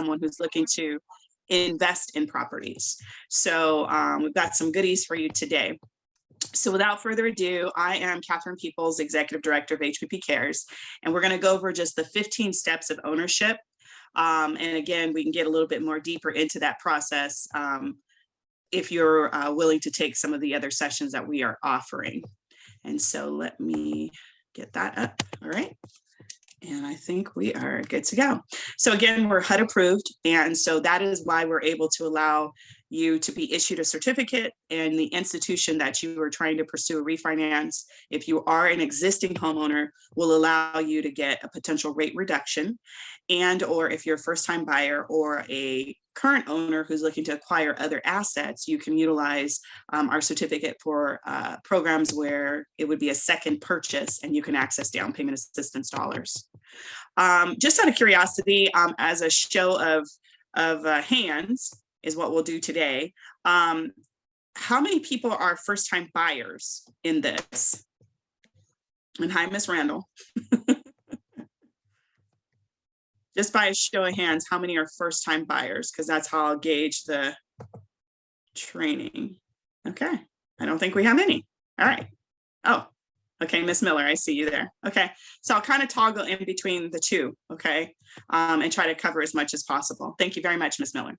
someone who's looking to invest in properties. So we've got some goodies for you today. So without further ado, I am Katherine Peoples, Executive Director of HPP Cares, and we're going to go over just the 15 steps of ownership. And again, we can get a little bit more deeper into that process if you're willing to take some of the other sessions that we are offering. And so let me get that up. All right. And I think we are good to go. So again, we're HUD approved. And so that is why we're able to allow you to be issued a certificate, and the institution that you are trying to pursue a refinance, if you are an existing homeowner, will allow you to get a potential rate reduction. And or if you're a first-time buyer or a current owner who's looking to acquire other assets, you can utilize our certificate for programs where it would be a second purchase and you can access down payment assistance dollars. Just out of curiosity, as a show of hands is what we'll do today. How many people are first-time buyers in this? And hi, Miss Randall. Just by a show of hands, how many are first-time buyers? Because that's how I'll gauge the training. Okay, I don't think we have any. All right. Oh, okay, Miss Miller, I see you there. Okay, so I'll kind of toggle in between the two, okay, and try to cover as much as possible. Thank you very much, Miss Miller.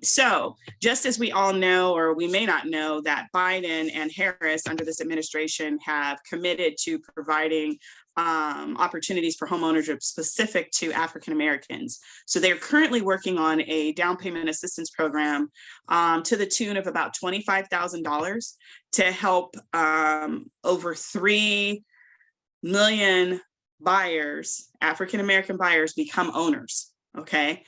So just as we all know, or we may not know, that Biden and Harris under this administration have committed to providing opportunities for homeownership specific to African Americans. So they're currently working on a down payment assistance program to the tune of about $25,000 to help over 3 million buyers, African American buyers, become owners. Okay.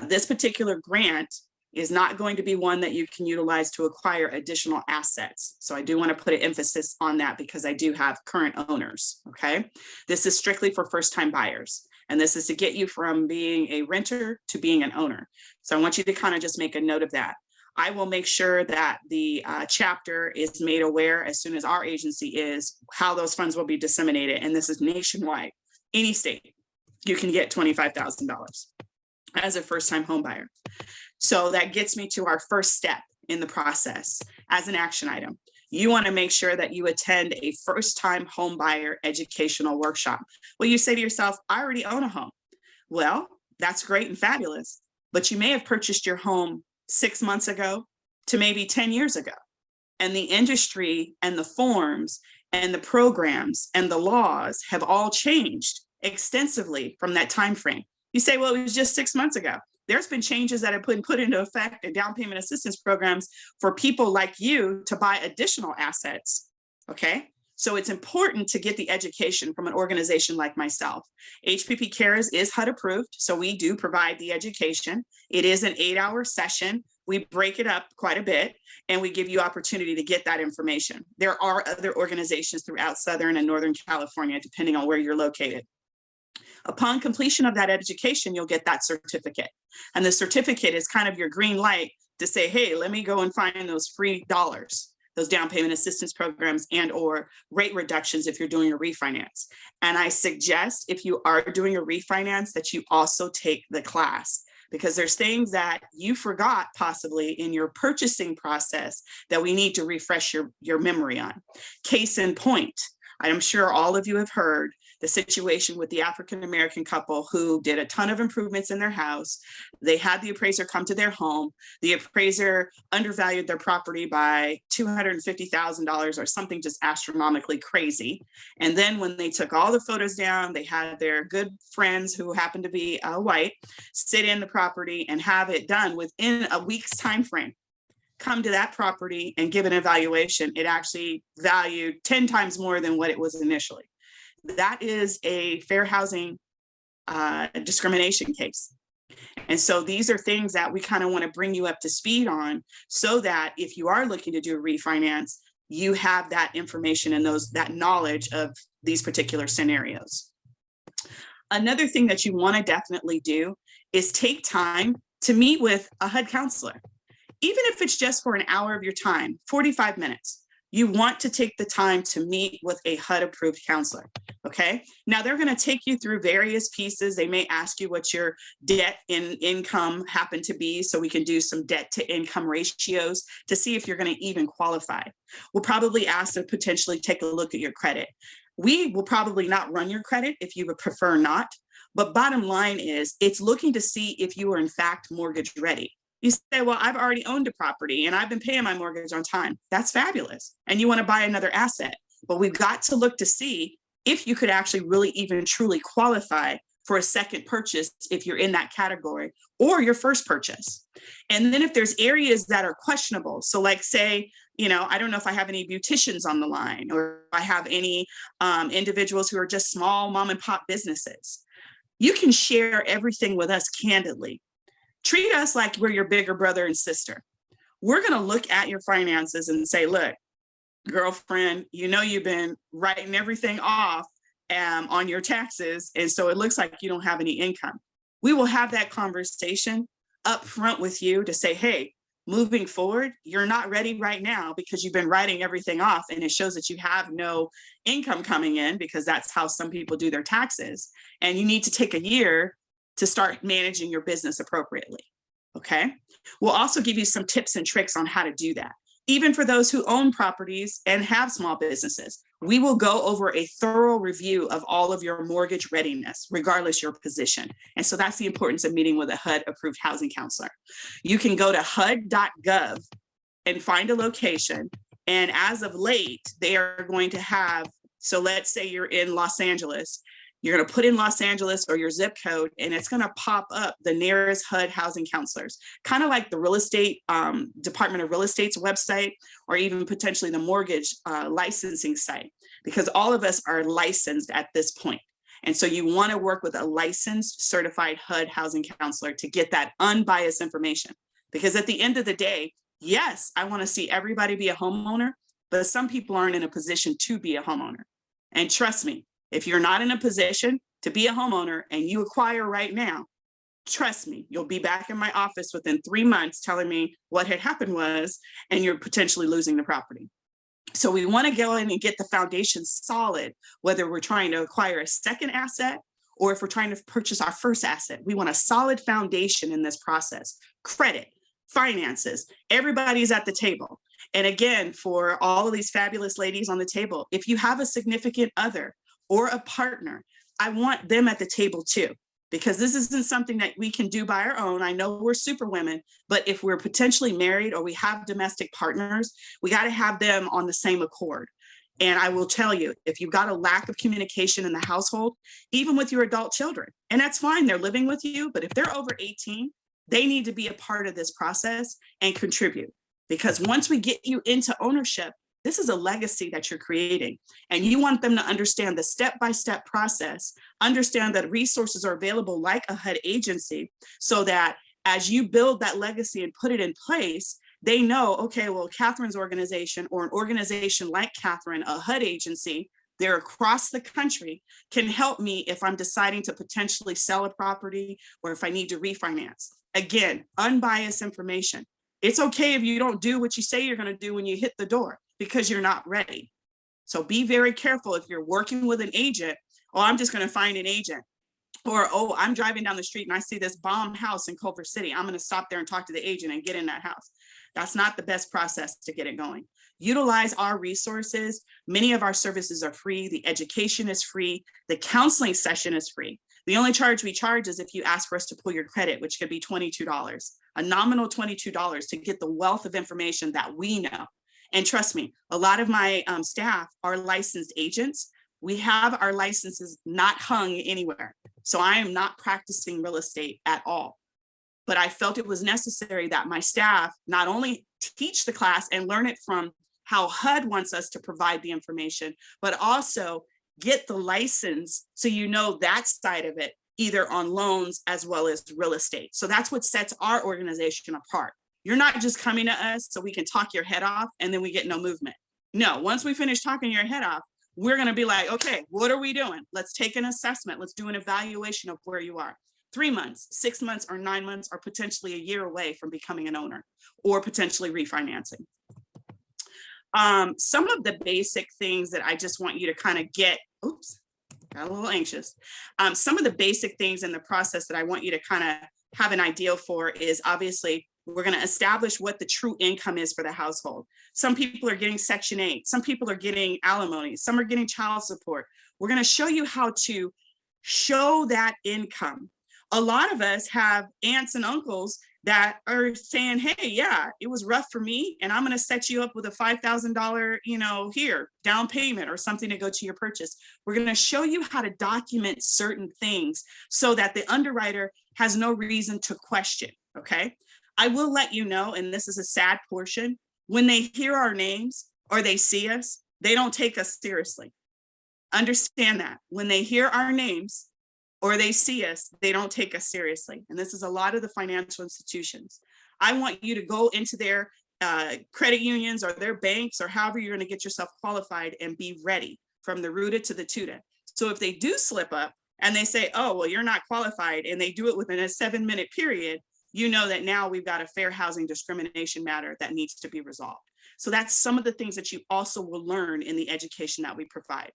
This particular grant is not going to be one that you can utilize to acquire additional assets. So I do want to put an emphasis on that because I do have current owners, okay? This is strictly for first-time buyers, and this is to get you from being a renter to being an owner. So I want you to kind of just make a note of that. I will make sure that the chapter is made aware as soon as our agency is, how those funds will be disseminated, and this is nationwide. Any state, you can get $25,000 as a first-time home buyer. So that gets me to our first step in the process as an action item. You want to make sure that you attend a first-time home buyer educational workshop. Well, you say to yourself, I already own a home. Well, that's great and fabulous, but you may have purchased your home 6 months ago to maybe 10 years ago. And the industry and the forms and the programs and the laws have all changed extensively from that time frame. You say, well, it was just 6 months ago. There's been changes that have been put into effect in down payment assistance programs for people like you to buy additional assets, okay? So it's important to get the education from an organization like myself. HPP Cares is HUD approved, so we do provide the education. It is an 8-hour session. We break it up quite a bit, and we give you opportunity to get that information. There are other organizations throughout Southern and Northern California, depending on where you're located. Upon completion of that education, you'll get that certificate. And the certificate is kind of your green light to say, hey, let me go and find those free dollars, those down payment assistance programs and or rate reductions if you're doing a refinance. And I suggest if you are doing a refinance that you also take the class, because there's things that you forgot possibly in your purchasing process that we need to refresh your memory on. Case in point, I'm sure all of you have heard the situation with the African-American couple who did a ton of improvements in their house. They had the appraiser come to their home. The appraiser undervalued their property by $250,000 or something just astronomically crazy. And then when they took all the photos down, they had their good friends who happened to be white sit in the property and have it done within a week's time frame. Come to that property and give an evaluation. It actually valued 10 times more than what it was initially. That is a fair housing discrimination case. And so these are things that we kind of want to bring you up to speed on so that if you are looking to do a refinance, you have that information and that knowledge of these particular scenarios. Another thing that you want to definitely do is take time to meet with a HUD counselor. Even if it's just for an hour of your time, 45 minutes. you want to take the time to meet with a HUD approved counselor. Okay. Now they're going to take you through various pieces. They may ask you what your debt and income happen to be, so we can do some debt to income ratios to see if you're going to even qualify. We'll probably ask to potentially take a look at your credit. We will probably not run your credit if you would prefer not. But bottom line is, it's looking to see if you are in fact mortgage ready. You say, well, I've already owned a property and I've been paying my mortgage on time. That's fabulous. And you want to buy another asset. But we've got to look to see if you could actually really even truly qualify for a second purchase if you're in that category, or your first purchase. And then if there's areas that are questionable, so like say, I don't know if I have any beauticians on the line, or if I have any individuals who are just small mom and pop businesses. You can share everything with us candidly. Treat us like we're your bigger brother and sister. We're going to look at your finances and say, look, girlfriend, you've been writing everything off on your taxes. And so it looks like you don't have any income. We will have that conversation up front with you to say, hey, moving forward, you're not ready right now because you've been writing everything off, and it shows that you have no income coming in, because that's how some people do their taxes. And you need to take a year to start managing your business appropriately. Okay. We'll also give you some tips and tricks on how to do that. Even for those who own properties and have small businesses, we will go over a thorough review of all of your mortgage readiness, regardless your position. And so that's the importance of meeting with a HUD approved housing counselor. You can go to HUD.gov and find a location. And as of late, they are going to have, so let's say you're in Los Angeles, you're going to put in Los Angeles or your zip code, and it's going to pop up the nearest HUD housing counselors, kind of like the real estate Department of Real Estate's website, or even potentially the mortgage licensing site, because all of us are licensed at this point. And so you want to work with a licensed, certified HUD housing counselor to get that unbiased information. Because at the end of the day, yes, I want to see everybody be a homeowner, but some people aren't in a position to be a homeowner. And trust me, if you're not in a position to be a homeowner and you acquire right now, trust me, you'll be back in my office within 3 months telling me what had happened was, and you're potentially losing the property. So we want to go in and get the foundation solid, whether we're trying to acquire a second asset or if we're trying to purchase our first asset. We want a solid foundation in this process. Credit, finances, everybody's at the table. And again, for all of these fabulous ladies on the table, if you have a significant other or a partner, I want them at the table too, because this isn't something that we can do by our own. I know we're super women, but if we're potentially married or we have domestic partners, we got to have them on the same accord. And I will tell you, if you've got a lack of communication in the household, even with your adult children, and that's fine, they're living with you, but if they're over 18, they need to be a part of this process and contribute. Because once we get you into ownership, this is a legacy that you're creating, and you want them to understand the step-by-step process, understand that resources are available like a HUD agency, so that as you build that legacy and put it in place, they know, okay, well, Katherine's organization or an organization like Katherine, a HUD agency, they're across the country, can help me if I'm deciding to potentially sell a property or if I need to refinance. Again, unbiased information. It's okay if you don't do what you say you're going to do when you hit the door, because you're not ready. So be very careful if you're working with an agent. Oh, I'm just going to find an agent. Or, oh, I'm driving down the street and I see this bomb house in Culver City. I'm going to stop there and talk to the agent and get in that house. That's not the best process to get it going. Utilize our resources. Many of our services are free. The education is free. The counseling session is free. The only charge we charge is if you ask for us to pull your credit, which could be $22, a nominal $22 to get the wealth of information that we know. And trust me, a lot of my staff are licensed agents. We have our licenses not hung anywhere. So I am not practicing real estate at all. But I felt it was necessary that my staff not only teach the class and learn it from how HUD wants us to provide the information, but also get the license so you know that side of it, either on loans as well as real estate. So that's what sets our organization apart. You're not just coming to us so we can talk your head off and then we get no movement. No, once we finish talking your head off, we're going to be like, okay, what are we doing? Let's take an assessment. Let's do an evaluation of where you are. 3 months, 6 months, or 9 months, or potentially a year away from becoming an owner or potentially refinancing. Some of the basic things that I just want you to kind of get, oops, got a little anxious. Some of the basic things in the process that I want you to kind of have an idea for is obviously we're going to establish what the true income is for the household. Some people are getting Section 8, some people are getting alimony, some are getting child support. We're going to show you how to show that income. A lot of us have aunts and uncles that are saying, hey, yeah, it was rough for me, and I'm going to set you up with a $5,000, here, down payment or something to go to your purchase. We're going to show you how to document certain things so that the underwriter has no reason to question, okay? I will let you know, and this is a sad portion, when they hear our names or they see us, they don't take us seriously. Understand that. When they hear our names or they see us, they don't take us seriously. And this is a lot of the financial institutions. I want you to go into their credit unions or their banks or however you're going to get yourself qualified and be ready from the rooted to the tutor. So if they do slip up and they say, oh, well, you're not qualified, and they do it within a 7-minute period, you know that now we've got a fair housing discrimination matter that needs to be resolved. So that's some of the things that you also will learn in the education that we provide.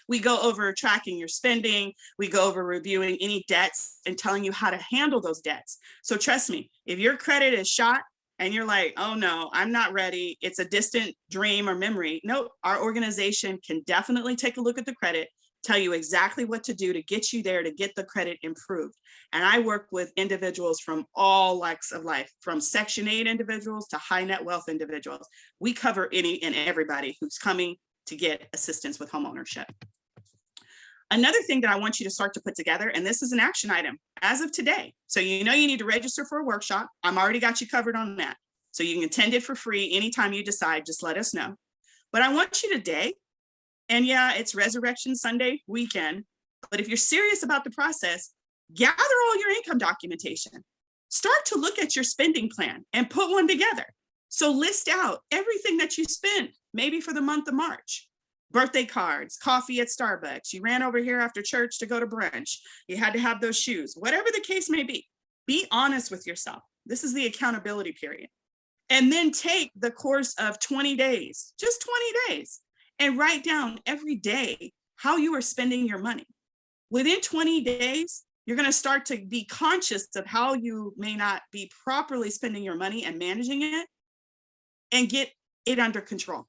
We go over tracking your spending. We go over reviewing any debts and telling you how to handle those debts. So trust me, if your credit is shot and you're like, oh no, I'm not ready, it's a distant dream or memory. No, our organization can definitely take a look at the credit, tell you exactly what to do to get you there, to get the credit improved. And I work with individuals from all walks of life, from Section 8 individuals to high net wealth individuals. We cover any and everybody who's coming to get assistance with homeownership. Another thing that I want you to start to put together, and this is an action item as of today. So you know you need to register for a workshop. I'm already got you covered on that. So you can attend it for free anytime you decide, just let us know. But I want you today, and yeah, it's Resurrection Sunday weekend, but if you're serious about the process, gather all your income documentation. Start to look at your spending plan and put one together. So list out everything that you spent, maybe for the month of March. Birthday cards, coffee at Starbucks, you ran over here after church to go to brunch, you had to have those shoes, whatever the case may be. Be honest with yourself. This is the accountability period. And then take the course of 20 days, just 20 days, and write down every day how you are spending your money. Within 20 days, you're going to start to be conscious of how you may not be properly spending your money and managing it, and get it under control.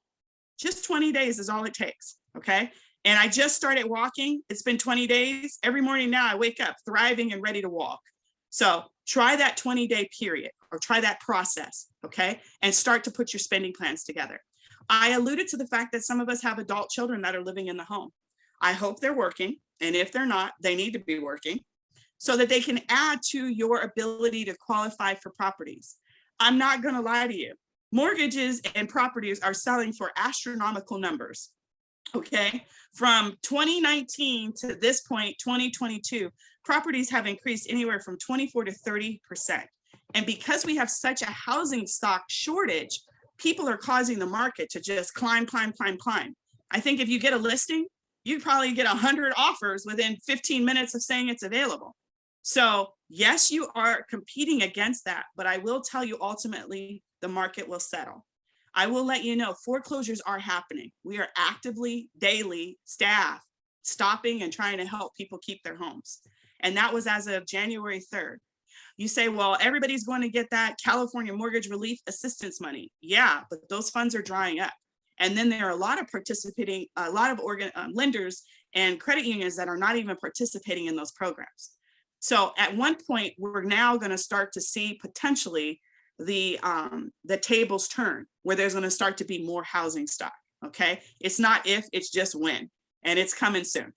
Just 20 days is all it takes, okay? And I just started walking. It's been 20 days. Every morning now I wake up thriving and ready to walk. So try that 20-day period, or try that process, okay? And start to put your spending plans together. I alluded to the fact that some of us have adult children that are living in the home. I hope they're working, and if they're not, they need to be working so that they can add to your ability to qualify for properties. I'm not going to lie to you. Mortgages and properties are selling for astronomical numbers, okay? From 2019 to this point, 2022, properties have increased anywhere from 24 to 30%. And because we have such a housing stock shortage, people are causing the market to just climb, climb, climb, climb. I think if you get a listing, you probably get 100 offers within 15 minutes of saying it's available. So yes, you are competing against that, but I will tell you ultimately, the market will settle. I will let you know foreclosures are happening. We are actively, daily, staff stopping and trying to help people keep their homes. And that was as of January 3rd. You say, well, everybody's going to get that California Mortgage Relief Assistance money. Yeah, but those funds are drying up. And then there are a lot of lenders and credit unions that are not even participating in those programs. So at one point, we're now going to start to see potentially the tables turn, where there's going to start to be more housing stock. Okay, it's not if, it's just when, and it's coming soon.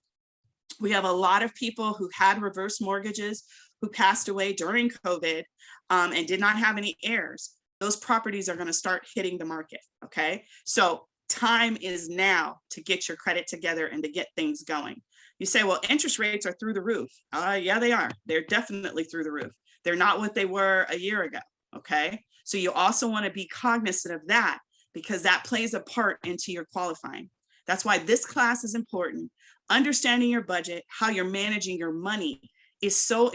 We have a lot of people who had reverse mortgages who passed away during COVID and did not have any heirs. Those properties are going to start hitting the market. Okay, so time is now to get your credit together and to get things going. You say, well, interest rates are through the roof. Yeah, they are. They're definitely through the roof. They're not what they were a year ago. Okay, so you also want to be cognizant of that, because that plays a part into your qualifying. That's why this class is important. Understanding your budget, how you're managing your money is so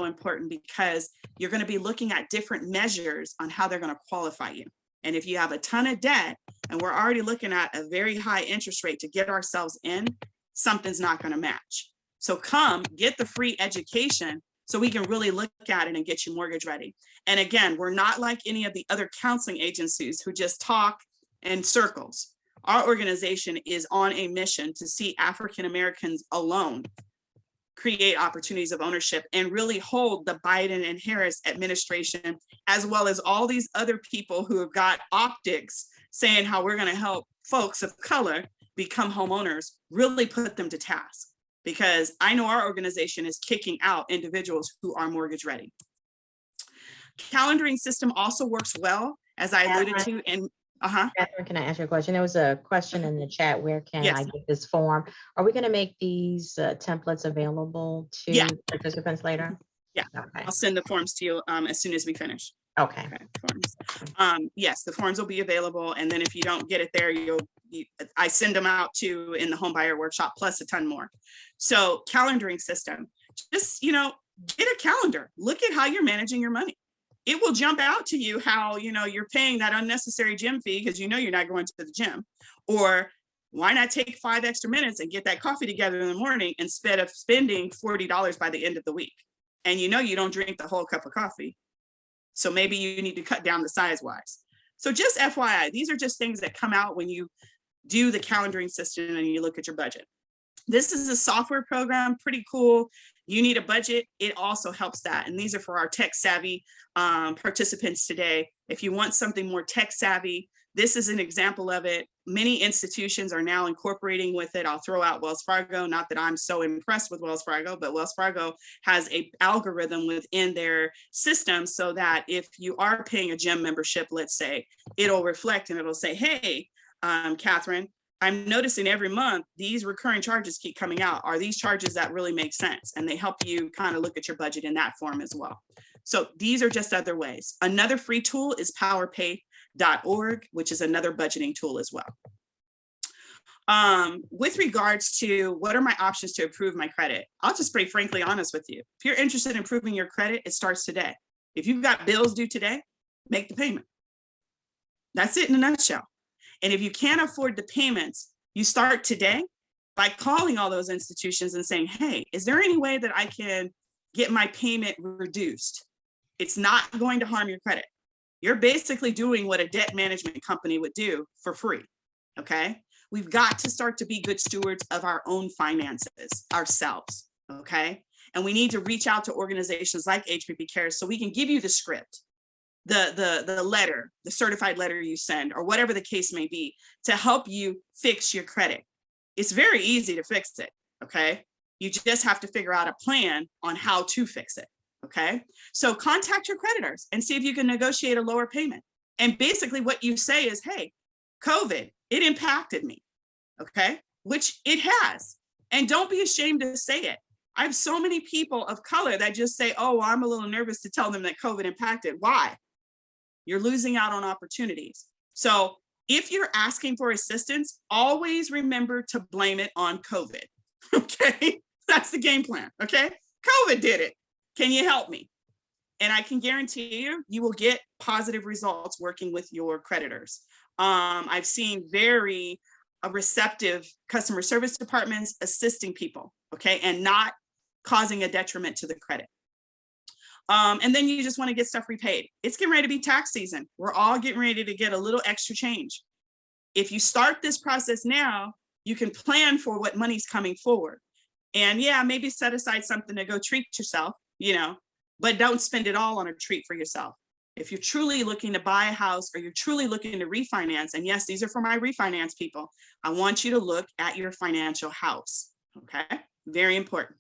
important, because you're going to be looking at different measures on how they're going to qualify you. And if you have a ton of debt and we're already looking at a very high interest rate to get ourselves in, something's not going to match. So come get the free education so we can really look at it and get you mortgage ready. And again, we're not like any of the other counseling agencies who just talk in circles. Our organization is on a mission to see African Americans alone create opportunities of ownership and really hold the Biden and Harris administration, as well as all these other people who have got optics saying how we're going to help folks of color become homeowners, really put them to task. Because I know our organization is kicking out individuals who are mortgage ready. Calendaring system also works well, as I alluded to in Catherine, can I ask you a question? There was a question in the chat. Where can Yes. I get this form? Are we going to make these templates available to participants later? Yeah, okay. I'll send the forms to you as soon as we finish. Okay. Forms. Yes, the forms will be available, and then if you don't get it there, I send them out to in the home buyer workshop plus a ton more. So calendaring system, just get a calendar. Look at how you're managing your money. It will jump out to you how you're paying that unnecessary gym fee because you're not going to the gym, or why not take 5 extra minutes and get that coffee together in the morning instead of spending $40 by the end of the week. And you don't drink the whole cup of coffee. So maybe you need to cut down the size wise. So just FYI, these are just things that come out when you do the calendaring system and you look at your budget. This is a software program, pretty cool. You need a budget. It also helps that. And these are for our tech savvy participants today. If you want something more tech savvy, this is an example of it. Many institutions are now incorporating with it. I'll throw out Wells Fargo, not that I'm so impressed with Wells Fargo, but Wells Fargo has an algorithm within their system so that if you are paying a gym membership, let's say, it'll reflect and it'll say, hey, Catherine, I'm noticing every month these recurring charges keep coming out. Are these charges that really make sense? And they help you kind of look at your budget in that form as well. So these are just other ways. Another free tool is powerpay.org, which is another budgeting tool as well. With regards to what are my options to improve my credit, I'll just be frankly honest with you. If you're interested in improving your credit, it starts today. If you've got bills due today, make the payment. That's it in a nutshell. And if you can't afford the payments, you start today by calling all those institutions and saying, hey, is there any way that I can get my payment reduced? It's not going to harm your credit. You're basically doing what a debt management company would do for free, okay? We've got to start to be good stewards of our own finances ourselves, okay? And we need to reach out to organizations like HPP Cares so we can give you the script, the letter, the certified letter you send, or whatever the case may be, to help you fix your credit. It's very easy to fix it, okay? You just have to figure out a plan on how to fix it, okay? So contact your creditors and see if you can negotiate a lower payment. And basically what you say is, hey, COVID, it impacted me, okay? Which it has. And don't be ashamed to say it. I have so many people of color that just say, oh, I'm a little nervous to tell them that COVID impacted. Why? You're losing out on opportunities. So if you're asking for assistance, always remember to blame it on COVID, okay? That's the game plan, okay? COVID did it. Can you help me? And I can guarantee you, you will get positive results working with your creditors. I've seen very receptive customer service departments assisting people, okay? And not causing a detriment to the credit. And then you just want to get stuff repaid. It's getting ready to be tax season. We're all getting ready to get a little extra change. If you start this process now, you can plan for what money's coming forward. And yeah, maybe set aside something to go treat yourself, but don't spend it all on a treat for yourself. If you're truly looking to buy a house or you're truly looking to refinance, and yes, these are for my refinance people, I want you to look at your financial house, okay? Very important.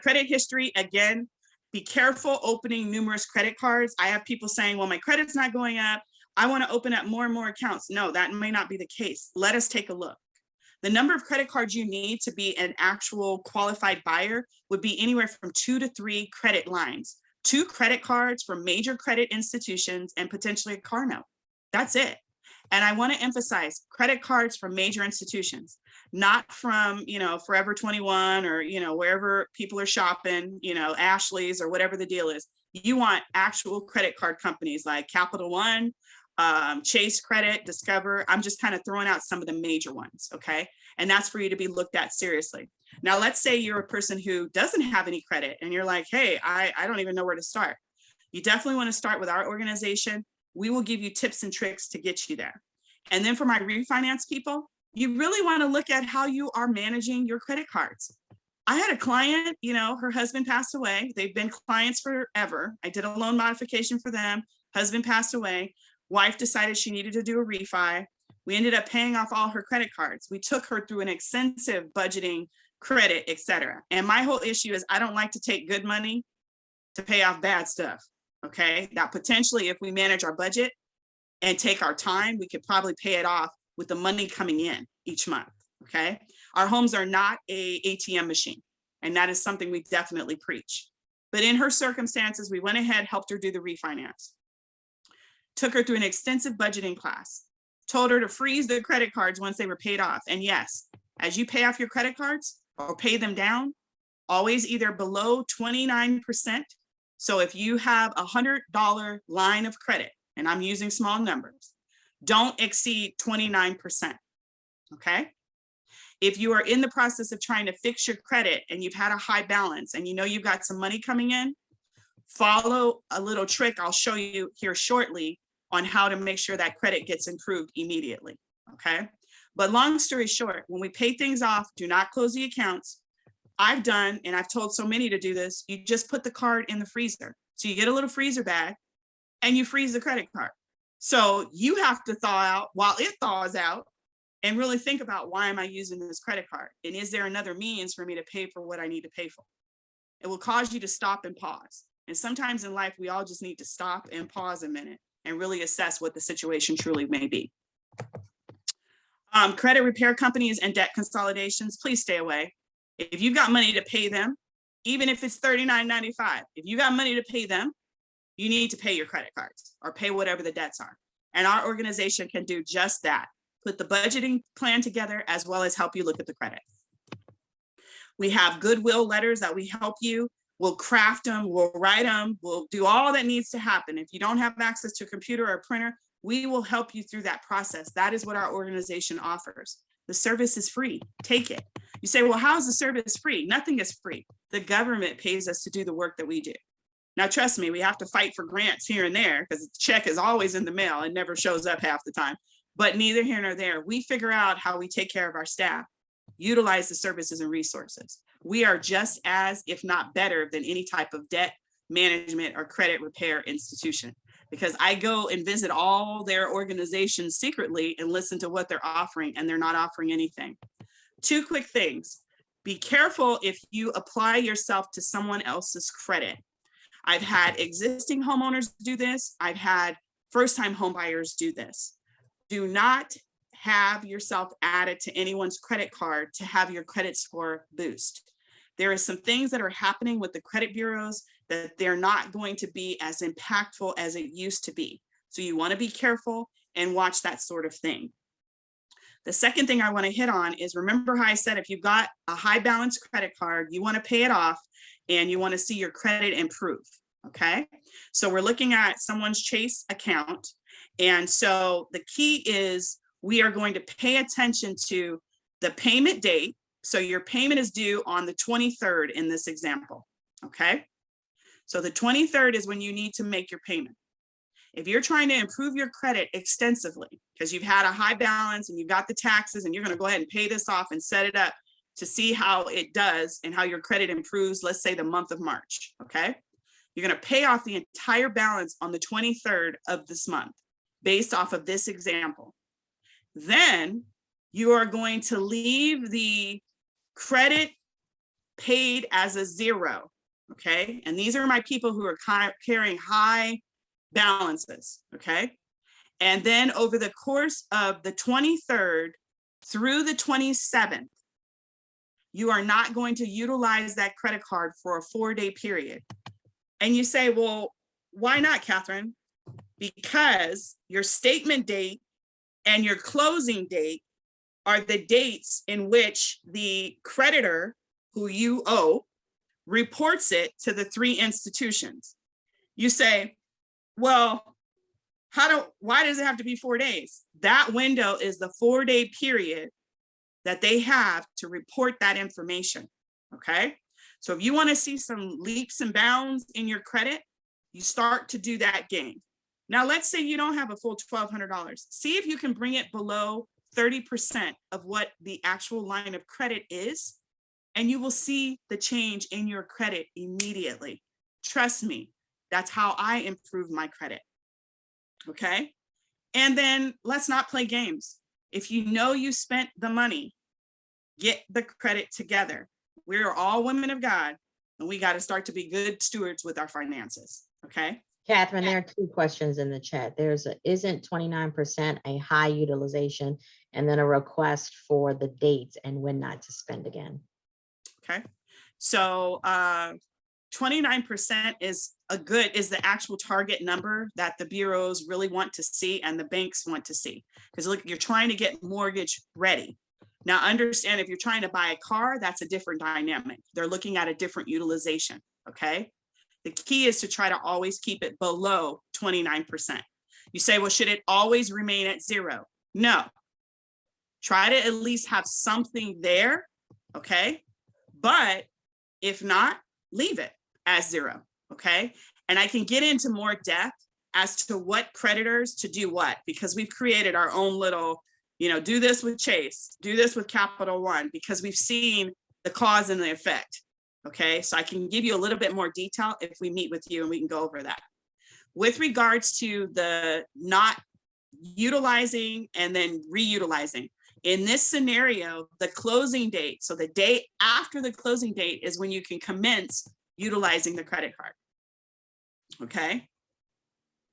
Credit history, again, be careful opening numerous credit cards. I have people saying, well, my credit's not going up. I want to open up more and more accounts. No, that may not be the case. Let us take a look. The number of credit cards you need to be an actual qualified buyer would be anywhere from 2 to 3 credit lines, 2 credit cards from major credit institutions, and potentially a car note. That's it. And I want to emphasize credit cards from major institutions, not from, Forever 21 or, wherever people are shopping, Ashley's or whatever the deal is. You want actual credit card companies like Capital One, Chase Credit, Discover. I'm just kind of throwing out some of the major ones, okay? And that's for you to be looked at seriously. Now, let's say you're a person who doesn't have any credit and you're like, hey, I don't even know where to start. You definitely want to start with our organization. We will give you tips and tricks to get you there. And then for my refinance people, you really want to look at how you are managing your credit cards. I had a client, you know, her husband passed away. They've been clients forever. I did a loan modification for them. Husband passed away. Wife decided she needed to do a refi. We ended up paying off all her credit cards. We took her through an extensive budgeting, credit, etc. And my whole issue is I don't like to take good money to pay off bad stuff. Okay, that potentially if we manage our budget and take our time, we could probably pay it off with the money coming in each month. Okay, our homes are not a ATM machine, and that is something we definitely preach. But in her circumstances, we went ahead, helped her do the refinance, took her through an extensive budgeting class, told her to freeze the credit cards once they were paid off. And yes, as you pay off your credit cards or pay them down, always either below 29%. So if you have $100 line of credit, and I'm using small numbers, don't exceed 29%, okay? If you are in the process of trying to fix your credit and you've had a high balance and you know you've got some money coming in, follow a little trick I'll show you here shortly on how to make sure that credit gets improved immediately, okay? But long story short, when we pay things off, do not close the accounts. I've done, and I've told so many to do this, you just put the card in the freezer. So you get a little freezer bag and you freeze the credit card. So you have to thaw out while it thaws out and really think about, why am I using this credit card? And is there another means for me to pay for what I need to pay for? It will cause you to stop and pause. And sometimes in life, we all just need to stop and pause a minute and really assess what the situation truly may be. Credit repair companies and debt consolidations, please stay away. If you've got money to pay them, even if it's $39.95, if you got money to pay them, you need to pay your credit cards or pay whatever the debts are. And our organization can do just that. Put the budgeting plan together as well as help you look at the credit. We have goodwill letters that we help you. We'll craft them, we'll write them, we'll do all that needs to happen. If you don't have access to a computer or a printer, we will help you through that process. That is what our organization offers. The service is free. Take it. You say, well, how is the service free? Nothing is free. The government pays us to do the work that we do. Now, trust me, we have to fight for grants here and there because the check is always in the mail and never shows up half the time. But neither here nor there. We figure out how we take care of our staff, utilize the services and resources. We are just as, if not better, than any type of debt management or credit repair institution, because I go and visit all their organizations secretly and listen to what they're offering, and they're not offering anything. Two quick things. Be careful if you apply yourself to someone else's credit. I've had existing homeowners do this. I've had first-time homebuyers do this. Do not have yourself added to anyone's credit card to have your credit score boost. There are some things that are happening with the credit bureaus that they're not going to be as impactful as it used to be. So you want to be careful and watch that sort of thing. The second thing I want to hit on is, remember how I said if you've got a high balance credit card, you want to pay it off and you want to see your credit improve. Okay, so we're looking at someone's Chase account. And so the key is we are going to pay attention to the payment date. So your payment is due on the 23rd in this example. Okay, so the 23rd is when you need to make your payment. If you're trying to improve your credit extensively because you've had a high balance and you've got the taxes and you're going to go ahead and pay this off and set it up to see how it does and how your credit improves, let's say the month of March, okay? You're going to pay off the entire balance on the 23rd of this month based off of this example. Then you are going to leave the credit paid as a 0, okay? And these are my people who are carrying high balances, okay? And then over the course of the 23rd through the 27th, you are not going to utilize that credit card for a 4-day period. And you say, well, why not, Catherine? Because your statement date and your closing date are the dates in which the creditor who you owe reports it to the 3 institutions. You say, well, why does it have to be 4 days? That window is the 4-day period that they have to report that information, okay? So if you wanna see some leaps and bounds in your credit, you start to do that game. Now, let's say you don't have a full $1,200. See if you can bring it below 30% of what the actual line of credit is, and you will see the change in your credit immediately. Trust me, that's how I improve my credit, okay? And then let's not play games. If you know you spent the money, get the credit together. We're all women of God, and we got to start to be good stewards with our finances, okay? Catherine, there are 2 questions in the chat. Isn't 29% a high utilization? And then a request for the dates and when not to spend again. Okay, so 29% is the actual target number that the bureaus really want to see and the banks want to see. Because look, you're trying to get mortgage ready. Now, understand, if you're trying to buy a car, that's a different dynamic. They're looking at a different utilization, okay? The key is to try to always keep it below 29%. You say, well, should it always remain at 0? No. Try to at least have something there, okay? But if not, leave it as 0, okay? And I can get into more depth as to what creditors to do what, because we've created our own little, do this with Chase, do this with Capital One, because we've seen the cause and the effect, okay? So I can give you a little bit more detail if we meet with you and we can go over that. With regards to the not utilizing and then reutilizing, in this scenario, the closing date, so the day after the closing date is when you can commence utilizing the credit card, okay?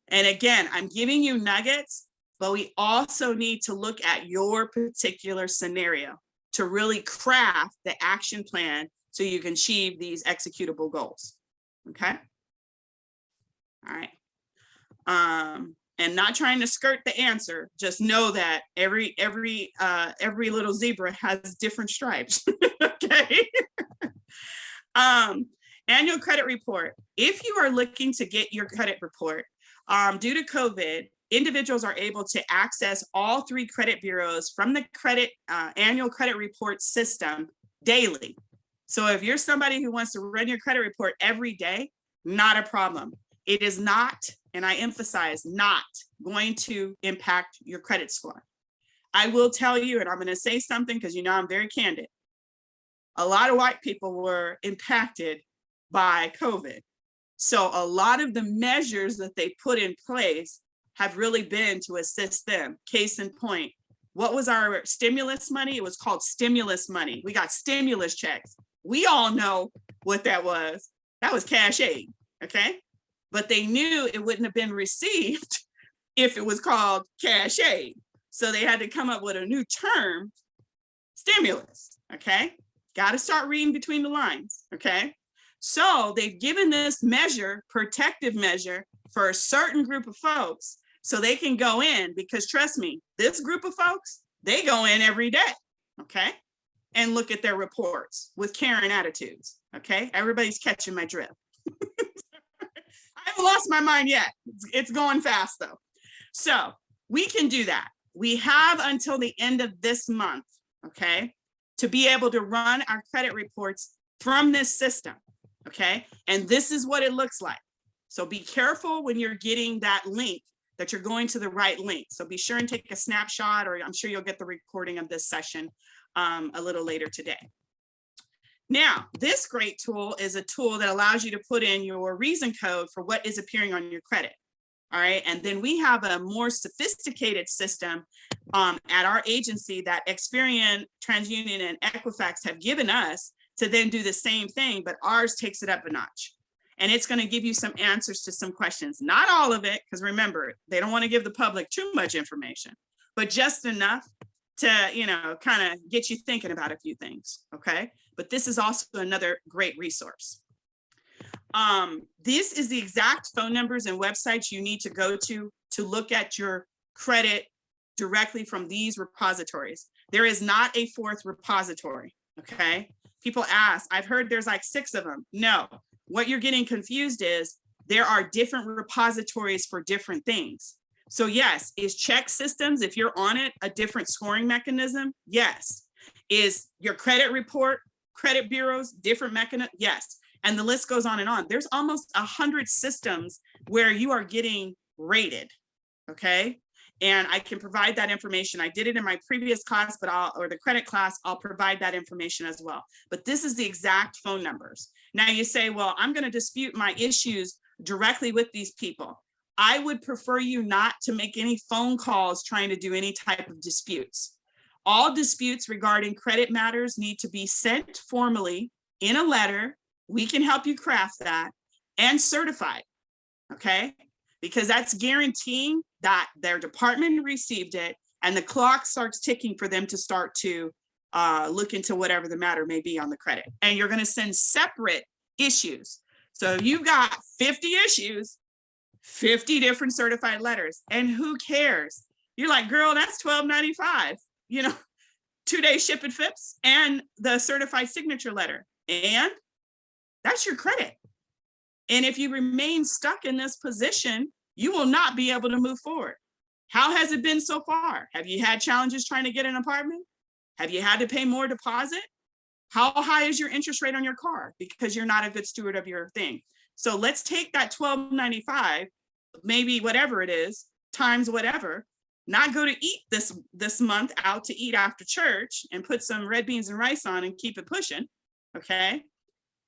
And again, I'm giving you nuggets, but we also need to look at your particular scenario to really craft the action plan so you can achieve these executable goals, okay? All right. And not trying to skirt the answer, just know that every little zebra has different stripes, okay? Annual credit report. If you are looking to get your credit report, due to COVID, individuals are able to access all 3 credit bureaus from the annual credit report system daily. So if you're somebody who wants to run your credit report every day, not a problem. It is not, and I emphasize, not going to impact your credit score. I will tell you, and I'm going to say something because I'm very candid. A lot of white people were impacted by COVID. So a lot of the measures that they put in place have really been to assist them. Case in point, what was our stimulus money? It was called stimulus money. We got stimulus checks. We all know what that was. That was cash aid, okay? But they knew it wouldn't have been received if it was called cash aid. So they had to come up with a new term, stimulus, okay? Got to start reading between the lines, okay? So they've given this measure, protective measure, for a certain group of folks so they can go in, because trust me, this group of folks, they go in every day, okay? And look at their reports with Karen attitudes, okay? Everybody's catching my drift. I haven't lost my mind yet. It's going fast though. So we can do that. We have until the end of this month, okay, to be able to run our credit reports from this system, okay? And this is what it looks like. So be careful when you're getting that link, that you're going to the right link. So be sure and take a snapshot, or I'm sure you'll get the recording of this session a little later today. Now, this great tool is a tool that allows you to put in your reason code for what is appearing on your credit. All right, and then we have a more sophisticated system at our agency that Experian, TransUnion, and Equifax have given us to then do the same thing, but ours takes it up a notch. And it's going to give you some answers to some questions. Not all of it, because remember, they don't want to give the public too much information, but just enough to, kind of get you thinking about a few things, okay? But this is also another great resource. This is the exact phone numbers and websites you need to go to look at your credit directly from these repositories. There is not a 4th repository, okay? People ask, I've heard there's like 6 of them. No, what you're getting confused is there are different repositories for different things. So yes, is check systems, if you're on it, a different scoring mechanism? Yes. Is your credit report, credit bureaus, different mechanism? Yes. And the list goes on and on. There's almost 100 systems where you are getting rated, okay? And I can provide that information. I did it in my previous class, but or the credit class, I'll provide that information as well. But this is the exact phone numbers. Now you say, well, I'm going to dispute my issues directly with these people. I would prefer you not to make any phone calls trying to do any type of disputes. All disputes regarding credit matters need to be sent formally in a letter. We can help you craft that and certified, okay? Because that's guaranteeing that their department received it and the clock starts ticking for them to start to look into whatever the matter may be on the credit. And you're going to send separate issues. So you've got 50 issues, 50 different certified letters, and who cares? You're like, girl, that's $12.95, you know, 2-day ship and FIPS and the certified signature letter. And that's your credit. And if you remain stuck in this position, you will not be able to move forward. How has it been so far? Have you had challenges trying to get an apartment? Have you had to pay more deposit? How high is your interest rate on your car? Because you're not a good steward of your thing. So let's take that $12.95, maybe whatever it is, times whatever, not go to eat this month out to eat after church and put some red beans and rice on and keep it pushing, okay?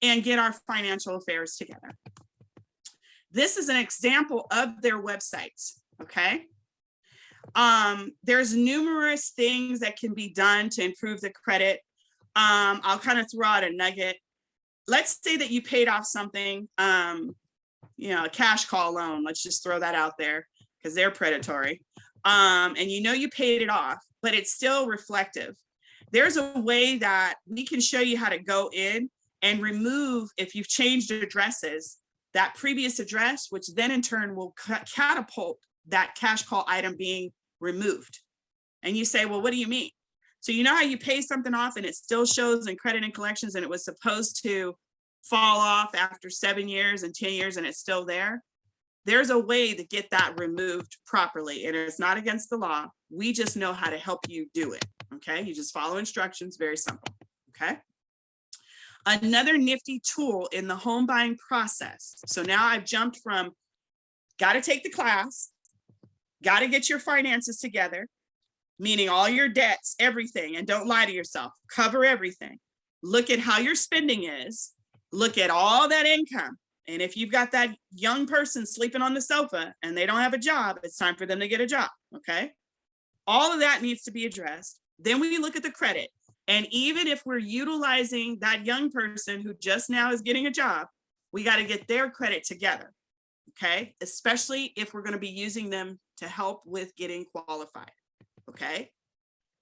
And get our financial affairs together. This is an example of their websites, okay? There's numerous things that can be done to improve the credit. I'll kind of throw out a nugget. Let's say that you paid off something, you know, a cash call loan. Let's just throw that out there because they're predatory. And you know you paid it off, but it's still reflective. There's a way that we can show you how to go in and remove, if you've changed addresses, that previous address, which then in turn will catapult that cash call item being removed. And you say, well, what do you mean? So you know how you pay something off and it still shows in credit and collections and it was supposed to fall off after 7 years and 10 years and it's still there? There's a way to get that removed properly, and it's not against the law. We just know how to help you do it, okay? You just follow instructions, very simple, okay? Another nifty tool in the home buying process. So now I've jumped from got to take the class, got to get your finances together, meaning all your debts, everything, and don't lie to yourself, cover everything. Look at how your spending is, look at all that income. And if you've got that young person sleeping on the sofa and they don't have a job, it's time for them to get a job, okay? All of that needs to be addressed. Then we look at the credit. And even if we're utilizing that young person who just now is getting a job, we got to get their credit together, okay? Especially if we're going to be using them to help with getting qualified, okay?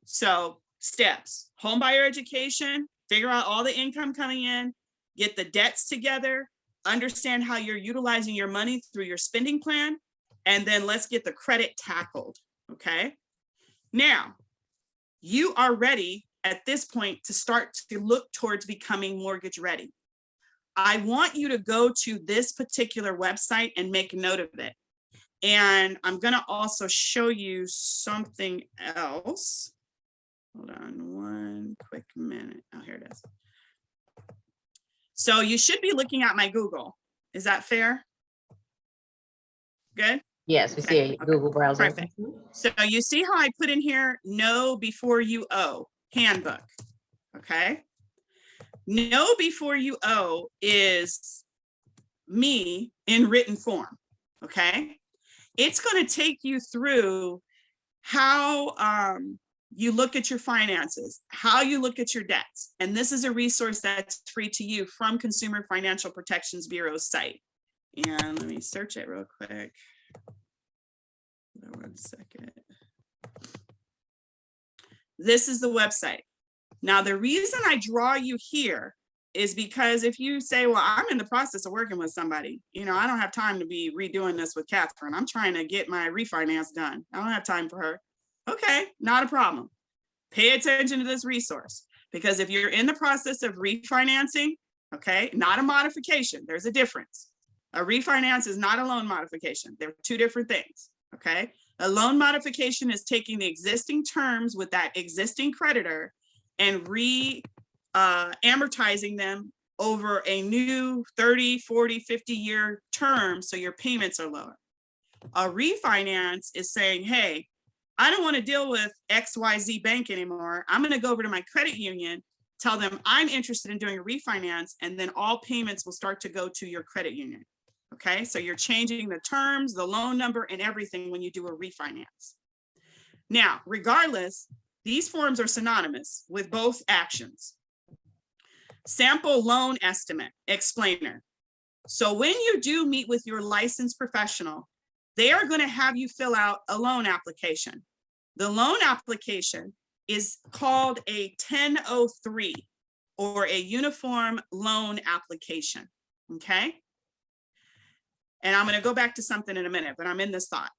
So steps, home buyer education, figure out all the income coming in, get the debts together, understand how you're utilizing your money through your spending plan, and then let's get the credit tackled, okay? Now, you are ready at this point to start to look towards becoming mortgage ready. I want you to go to this particular website and make note of it. And I'm going to also show you something else. Hold on one quick minute. Oh, here it is. So you should be looking at my Google. Is that fair? Good? Yes, we see a Google browser. Perfect. So you see how I put in here, know before you owe, handbook, okay? Know before you owe is me in written form, okay? It's going to take you through how you look at your finances, how you look at your debts. And this is a resource that's free to you from Consumer Financial Protections Bureau's site. And let me search it real quick. 1 second. This is the website. Now, the reason I draw you here is because if you say, well, I'm in the process of working with somebody, you know, I don't have time to be redoing this with Katherine. I'm trying to get my refinance done. I don't have time for her. Okay, not a problem. Pay attention to this resource, because if you're in the process of refinancing, okay, not a modification, there's a difference. A refinance is not a loan modification. They're two different things, okay? A loan modification is taking the existing terms with that existing creditor and amortizing them over a new 30, 40, 50-year term so your payments are lower. A refinance is saying, hey, I don't want to deal with XYZ bank anymore. I'm going to go over to my credit union, tell them I'm interested in doing a refinance, and then all payments will start to go to your credit union. Okay, so you're changing the terms, the loan number, and everything when you do a refinance. Now, regardless, these forms are synonymous with both actions. Sample loan estimate, explainer. So when you do meet with your licensed professional, they are going to have you fill out a loan application. The loan application is called a 1003 or a uniform loan application, okay? And I'm going to go back to something in a minute, but I'm in this thought.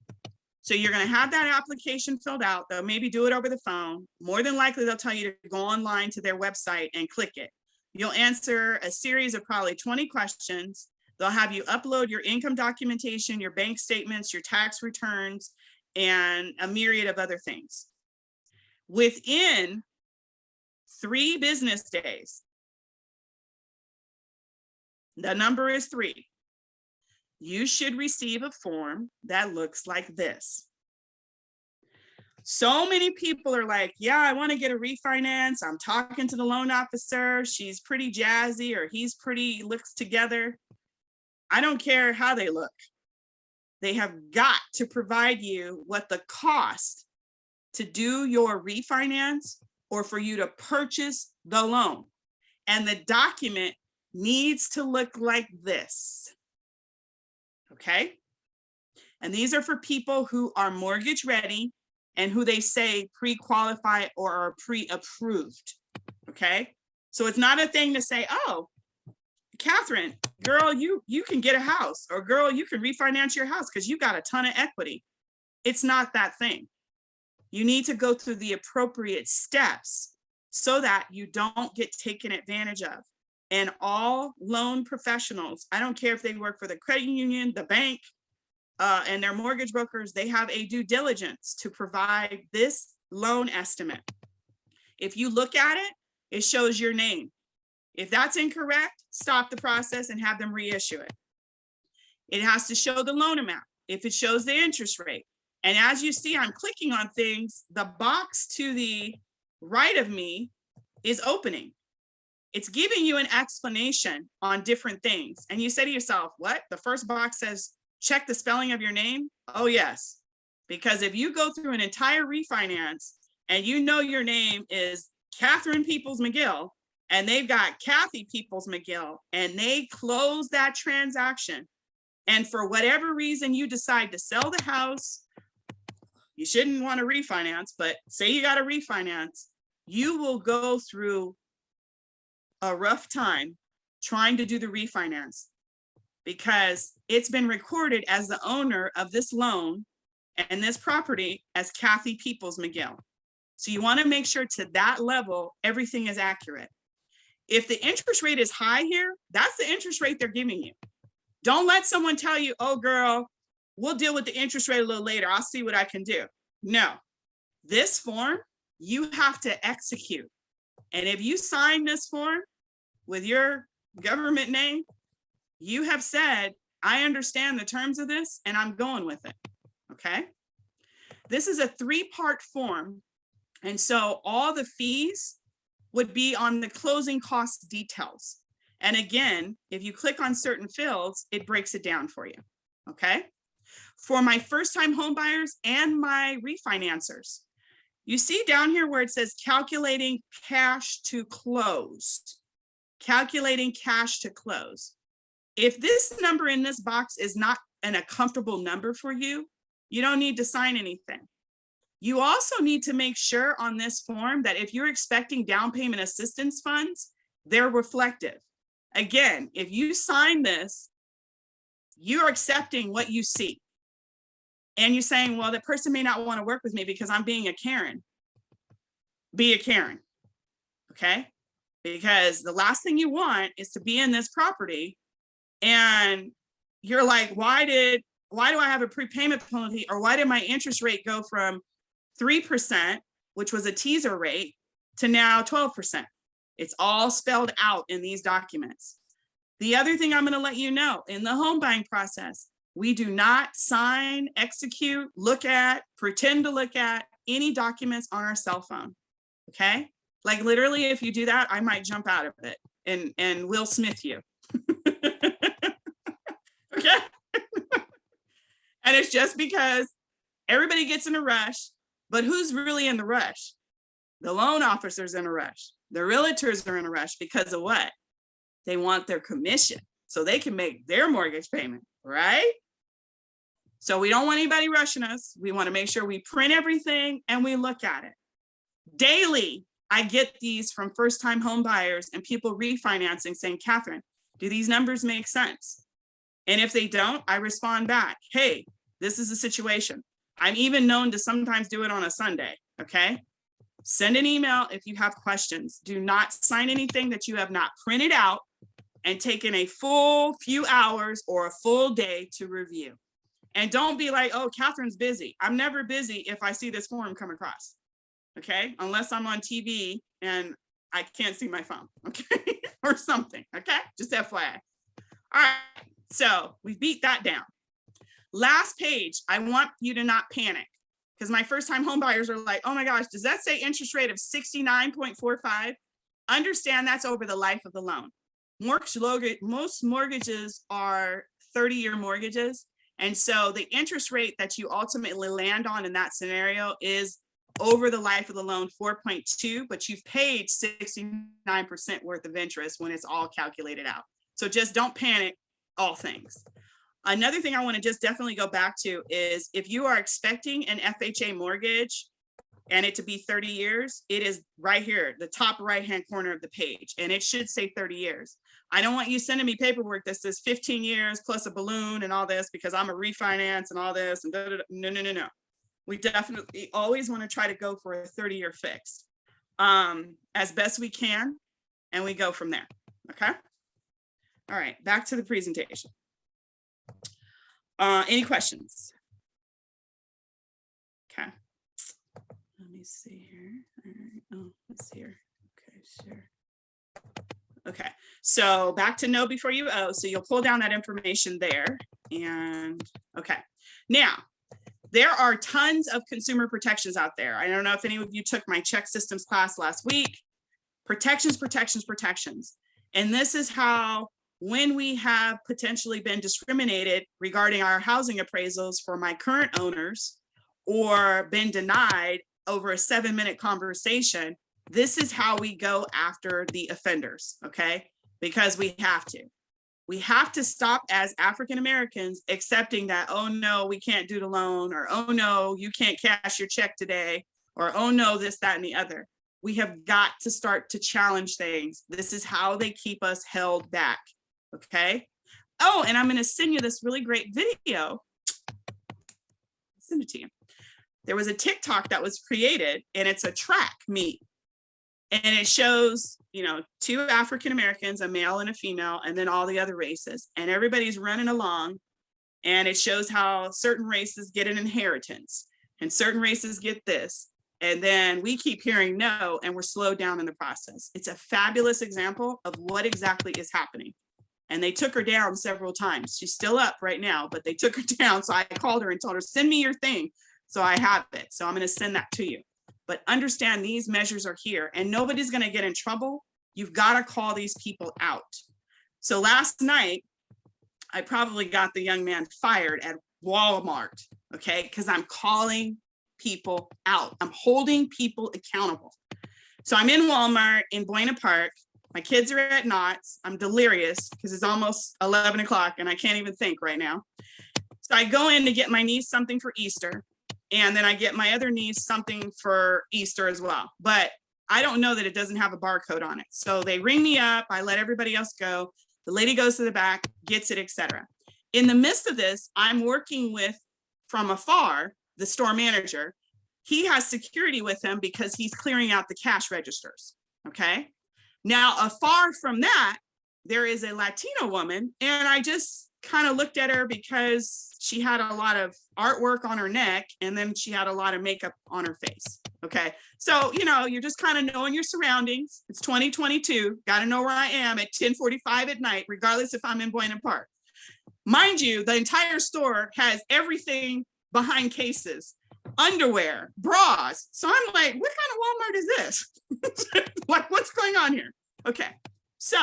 So you're going to have that application filled out. They'll maybe do it over the phone. More than likely, they'll tell you to go online to their website and click it. You'll answer a series of probably 20 questions. They'll have you upload your income documentation, your bank statements, your tax returns, and a myriad of other things. Within 3 business days, the number is 3, you should receive a form that looks like this. So many people are like, yeah, I want to get a refinance. I'm talking to the loan officer. She's pretty jazzy, or he's pretty, looks together. I don't care how they look. They have got to provide you what the cost to do your refinance or for you to purchase the loan. And the document needs to look like this. Okay? And these are for people who are mortgage ready and who they say pre-qualify or are pre-approved. Okay? So it's not a thing to say, oh, Katherine, girl, you can get a house, or girl, you can refinance your house because you got a ton of equity. It's not that thing. You need to go through the appropriate steps so that you don't get taken advantage of. And all loan professionals, I don't care if they work for the credit union, the bank, and their mortgage brokers, they have a due diligence to provide this loan estimate. If you look at it, it shows your name. If that's incorrect, stop the process and have them reissue it. It has to show the loan amount. If it shows the interest rate. And as you see, I'm clicking on things, the box to the right of me is opening. It's giving you an explanation on different things. And you say to yourself, what? The first box says, check the spelling of your name? Oh, yes. Because if you go through an entire refinance and you know your name is Katherine Peoples McGill, and they've got Kathy Peoples McGill, and they close that transaction, and for whatever reason you decide to sell the house, you shouldn't want to refinance, but say you got to refinance, you will go through a rough time trying to do the refinance because it's been recorded as the owner of this loan and this property as Kathy Peoples McGill. So you want to make sure to that level, everything is accurate. If the interest rate is high here, that's the interest rate they're giving you. Don't let someone tell you, oh, girl, we'll deal with the interest rate a little later. I'll see what I can do. No, this form, you have to execute. And if you sign this form with your government name, you have said, I understand the terms of this and I'm going with it. Okay. This is a 3-part form. And so all the fees would be on the closing cost details. And again, if you click on certain fields, it breaks it down for you. Okay. For my first-time home buyers and my refinancers, you see down here where it says calculating cash to close. Calculating cash to close. If this number in this box is not a comfortable number for you, you don't need to sign anything. You also need to make sure on this form that if you're expecting down payment assistance funds, they're reflective. Again, if you sign this, you're accepting what you see. And you're saying, well, the person may not want to work with me because I'm being a Karen. Be a Karen, okay? Because the last thing you want is to be in this property and you're like, why do I have a prepayment penalty, or why did my interest rate go from 3%, which was a teaser rate, to now 12%? It's all spelled out in these documents. The other thing I'm going to let you know, in the home buying process, we do not sign, execute, look at, pretend to look at any documents on our cell phone. Okay? Like literally, if you do that, I might jump out of it and Will Smith you. Okay? And it's just because everybody gets in a rush, but who's really in the rush? The loan officer's in a rush. The realtors are in a rush because of what? They want their commission so they can make their mortgage payment, right? So we don't want anybody rushing us. We want to make sure we print everything and we look at it. Daily, I get these from first-time home buyers and people refinancing saying, Katherine, do these numbers make sense? And if they don't, I respond back, hey, this is the situation. I'm even known to sometimes do it on a Sunday, okay? Send an email if you have questions. Do not sign anything that you have not printed out and taken a full few hours or a full day to review. And don't be like, oh, Katherine's busy. I'm never busy if I see this form come across, okay? Unless I'm on TV and I can't see my phone, okay? Or something, okay? Just FYI. All right, so we beat that down. Last page, I want you to not panic, because my first-time home buyers are like, oh my gosh, does that say interest rate of 69.45? Understand that's over the life of the loan. Most mortgages are 30-year mortgages. And so the interest rate that you ultimately land on in that scenario is over the life of the loan 4.2, but you've paid 69% worth of interest when it's all calculated out. So just don't panic, all things. Another thing I want to just definitely go back to is if you are expecting an FHA mortgage and it to be 30 years, it is right here, the top right-hand corner of the page, and it should say 30 years. I don't want you sending me paperwork that says 15 years plus a balloon and all this because I'm a refinance and all this and no. We definitely always want to try to go for a 30-year fix as best we can, and we go from there, okay? All right, back to the presentation. Any questions? Okay. Let me see here. All right. Oh, let's see here. Okay, sure. Okay, so back to know before you owe. So you'll pull down that information there. And okay, now there are tons of consumer protections out there. I don't know if any of you took my check systems class last week. Protections. And this is how, when we have potentially been discriminated regarding our housing appraisals for my current owners or been denied over a 7-minute conversation, this is how we go after the offenders, okay? Because we have to. We have to stop as African Americans accepting that, oh no, we can't do the loan, or oh no, you can't cash your check today, or oh no, this, that, and the other. We have got to start to challenge things. This is how they keep us held back. Okay. Oh, and I'm going to send you this really great video. Send it to you. There was a TikTok that was created, and it's a track meet. And it shows, you know, 2 African Americans, a male and a female, and then all the other races. And everybody's running along. And it shows how certain races get an inheritance and certain races get this. And then we keep hearing no, and we're slowed down in the process. It's a fabulous example of what exactly is happening. And they took her down several times. She's still up right now, but they took her down. So I called her and told her, send me your thing. So I have it. So I'm going to send that to you. But understand these measures are here and nobody's going to get in trouble. You've got to call these people out. So last night, I probably got the young man fired at Walmart, okay? Because I'm calling people out. I'm holding people accountable. So I'm in Walmart in Buena Park. My kids are at Knott's. I'm delirious because it's almost 11 o'clock and I can't even think right now. So I go in to get my niece something for Easter. And then I get my other niece something for Easter as well. But I don't know that it doesn't have a barcode on it. So they ring me up. I let everybody else go. The lady goes to the back, gets it, etc. In the midst of this, I'm working with, from afar, the store manager. He has security with him because he's clearing out the cash registers, okay? Now, afar from that, there is a Latina woman, and I just kind of looked at her because she had a lot of artwork on her neck and then she had a lot of makeup on her face. Okay. So, you know, you're just kind of knowing your surroundings. It's 2022. Got to know where I am at 10:45 at night, regardless if I'm in Boynton Park. Mind you, the entire store has everything behind cases, underwear, bras. So I'm like, what kind of Walmart is this? Like, what's going on here? Okay. So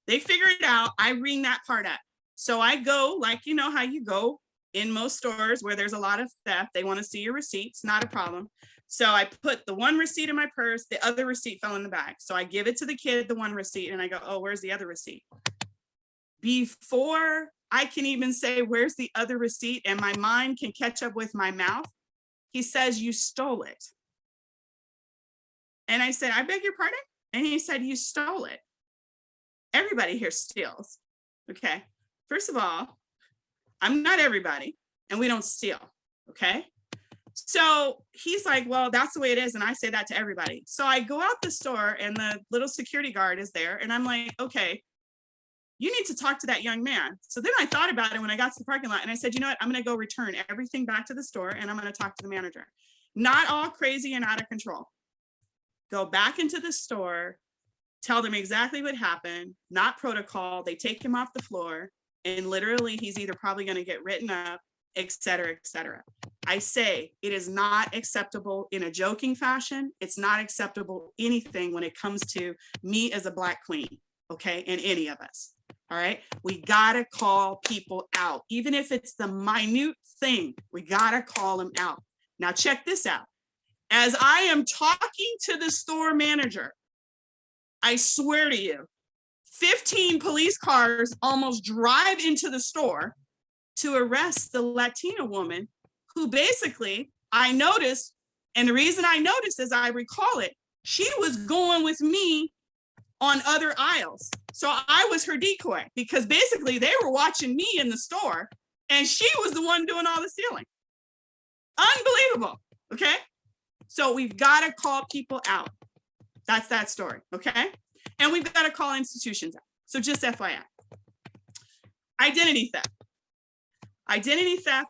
they figure it out. I ring that part up. So I go, like, you know how you go in most stores where there's a lot of theft. They want to see your receipts, not a problem. So I put the one receipt in my purse, the other receipt fell in the bag. So I give it to the kid, the one receipt, and I go, oh, where's the other receipt? Before I can even say, where's the other receipt? And my mind can catch up with my mouth. He says, you stole it. And I said, I beg your pardon? And he said, you stole it. Everybody here steals. Okay. First of all, I'm not everybody and we don't steal. Okay. So he's like, well, that's the way it is. And I say that to everybody. So I go out the store and the little security guard is there. And I'm like, okay, you need to talk to that young man. So then I thought about it when I got to the parking lot and I said, you know what, I'm going to go return everything back to the store and I'm going to talk to the manager. Not all crazy and out of control. Go back into the store, tell them exactly what happened, not protocol. They take him off the floor and literally he's either probably going to get written up, et cetera, et cetera. I say it is not acceptable in a joking fashion. It's not acceptable anything when it comes to me as a Black queen, okay, and any of us. All right, we gotta call people out, even if it's the minute thing. We gotta call them out. Now check this out. As I am talking to the store manager, I swear to you, 15 police cars almost drive into the store to arrest the Latina woman who basically I noticed, and the reason I noticed as I recall it, she was going with me on other aisles. So I was her decoy because basically they were watching me in the store and she was the one doing all the stealing. Unbelievable. Okay. So we've got to call people out. That's that story. Okay. And we've got to call institutions out. So just FYI. Identity theft. Identity theft.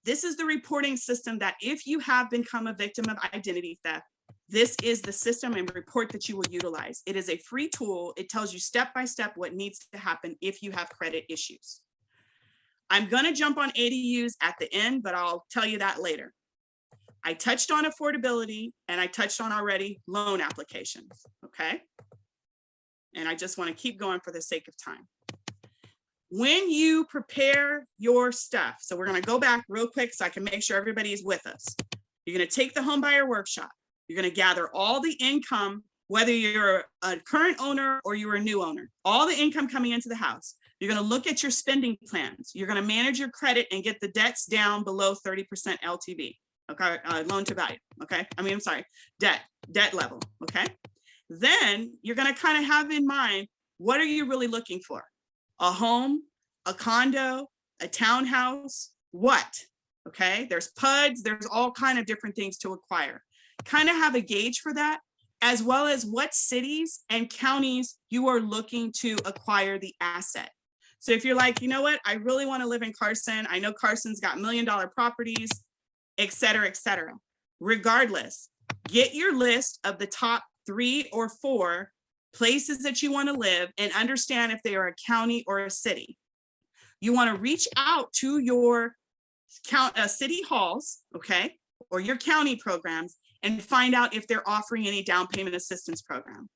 This is the reporting system that if you have become a victim of identity theft, this is the system and report that you will utilize. It is a free tool. It tells you step by step what needs to happen if you have credit issues. I'm going to jump on ADUs at the end, but I'll tell you that later. I touched on affordability and I touched on already loan applications. Okay. And I just want to keep going for the sake of time. When you prepare your stuff, so we're going to go back real quick so I can make sure everybody is with us. You're going to take the home buyer workshop. You're going to gather all the income, whether you're a current owner or you're a new owner, all the income coming into the house. You're going to look at your spending plans. You're going to manage your credit and get the debts down below 30% LTV, okay, loan to value, okay? I'm sorry, debt level, okay? Then you're going to kind of have in mind, what are you really looking for? A home, a condo, a townhouse, what? Okay, there's PUDs, there's all kind of different things to acquire. Kind of have a gauge for that, as well as what cities and counties you are looking to acquire the asset. So if you're like, you know what, I really want to live in Carson. I know Carson's got $1 million properties, et cetera, et cetera. Regardless, get your list of the top 3 or 4 places that you want to live and understand if they are a county or a city. You want to reach out to your city halls, okay, or your county programs and find out if they're offering any down payment assistance program.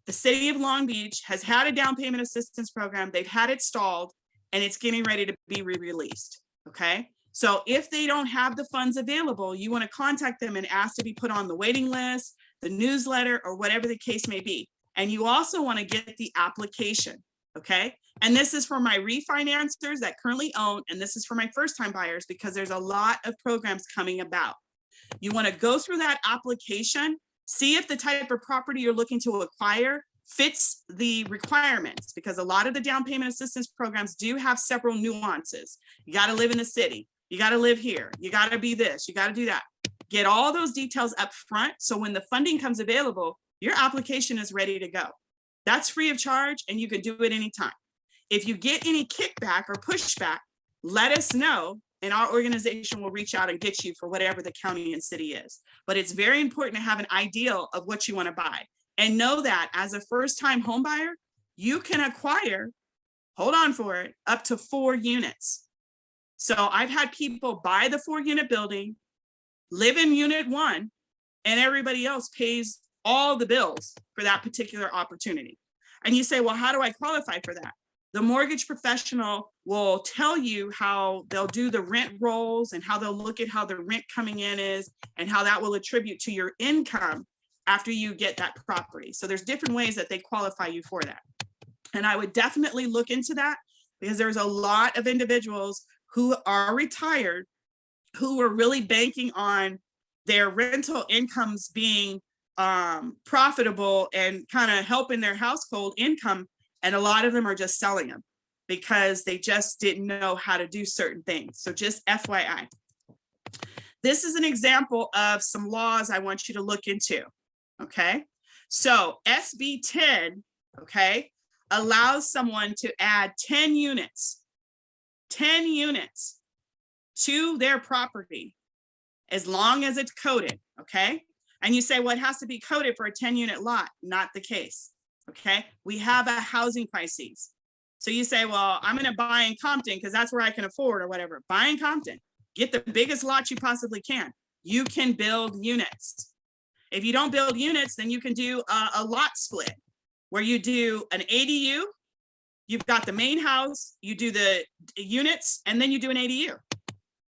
The city of Long Beach has had a down payment assistance program. They've had it stalled and it's getting ready to be re-released, okay? So if they don't have the funds available, you want to contact them and ask to be put on the waiting list, the newsletter, or whatever the case may be. And you also want to get the application, okay? And this is for my refinancers that currently own, and this is for my first-time buyers because there's a lot of programs coming about. You want to go through that application, see if the type of property you're looking to acquire fits the requirements, because a lot of the down payment assistance programs do have several nuances. You got to live in the city. You got to live here. You got to be this. You got to do that. Get all those details up front. So when the funding comes available, your application is ready to go. That's free of charge and you can do it anytime. If you get any kickback or pushback, let us know, and our organization will reach out and get you for whatever the county and city is. But it's very important to have an ideal of what you want to buy, and know that as a first-time home buyer, you can acquire, hold on for it, up to 4 units. So I've had people buy the 4-unit building, live in unit 1, and everybody else pays all the bills for that particular opportunity. And you say, well, how do I qualify for that? The mortgage professional will tell you how they'll do the rent rolls and how they'll look at how the rent coming in is and how that will attribute to your income after you get that property. So there's different ways that they qualify you for that. And I would definitely look into that, because there's a lot of individuals who are retired who are really banking on their rental incomes being profitable and kind of helping their household income. And a lot of them are just selling them because they just didn't know how to do certain things. So just FYI. This is an example of some laws I want you to look into, okay? So SB 10, okay, allows someone to add 10 units to their property as long as it's coded, okay? And you say, well, it has to be coded for a 10-unit lot. Not the case, okay? We have a housing crisis. So you say, well, I'm gonna buy in Compton because that's where I can afford or whatever. Buy in Compton, get the biggest lot you possibly can. You can build units. If you don't build units, then you can do a lot split where you do an ADU, you've got the main house, you do the units, and then you do an ADU.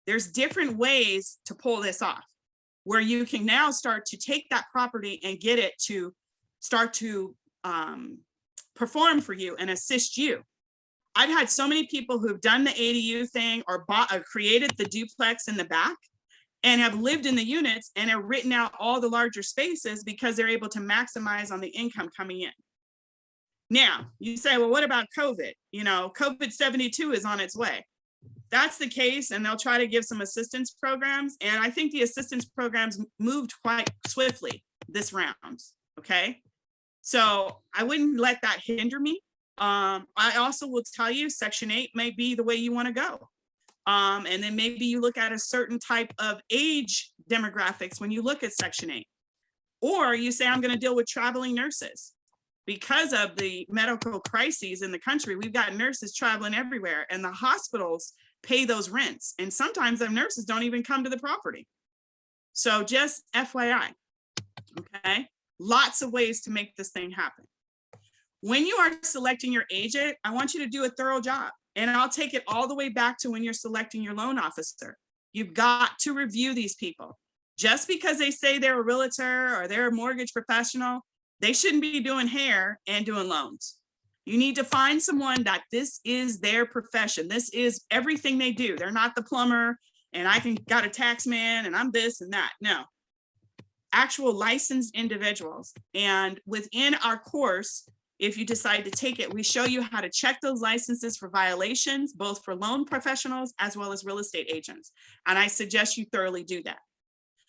There's different ways to pull this off, where you can now start to take that property and get it to start to perform for you and assist you. I've had so many people who've done the ADU thing or bought or created the duplex in the back and have lived in the units and have written out all the larger spaces because they're able to maximize on the income coming in. Now, you say, well, what about COVID? You know, COVID-72 is on its way. That's the case, and they'll try to give some assistance programs. And I think the assistance programs moved quite swiftly this round, okay? So I wouldn't let that hinder me. I also will tell you Section 8 may be the way you want to go. And then maybe you look at a certain type of age demographics when you look at Section 8. Or you say, I'm going to deal with traveling nurses. Because of the medical crises in the country, we've got nurses traveling everywhere, and the hospitals pay those rents. And sometimes the nurses don't even come to the property. So just FYI, okay? Lots of ways to make this thing happen. When you are selecting your agent, I want you to do a thorough job. And I'll take it all the way back to when you're selecting your loan officer. You've got to review these people. Just because they say they're a realtor or they're a mortgage professional, they shouldn't be doing hair and doing loans. You need to find someone that this is their profession. This is everything they do. They're not the plumber and got a tax man and I'm this and that. No, actual licensed individuals. And within our course, if you decide to take it, we show you how to check those licenses for violations, both for loan professionals as well as real estate agents. And I suggest you thoroughly do that.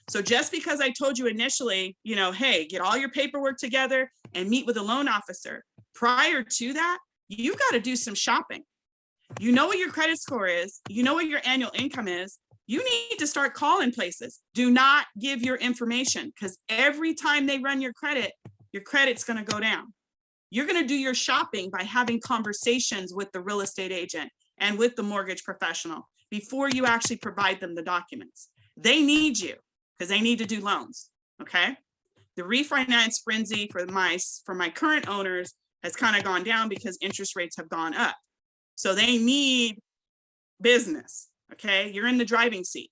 So just because I told you initially, you know, hey, get all your paperwork together and meet with a loan officer. Prior to that, you got to do some shopping. You know what your credit score is. You know what your annual income is. You need to start calling places. Do not give your information, because every time they run your credit's going to go down. You're going to do your shopping by having conversations with the real estate agent and with the mortgage professional before you actually provide them the documents. They need you because they need to do loans, okay? The refinance frenzy for my current owners has kind of gone down because interest rates have gone up. So they need business, okay? You're in the driving seat,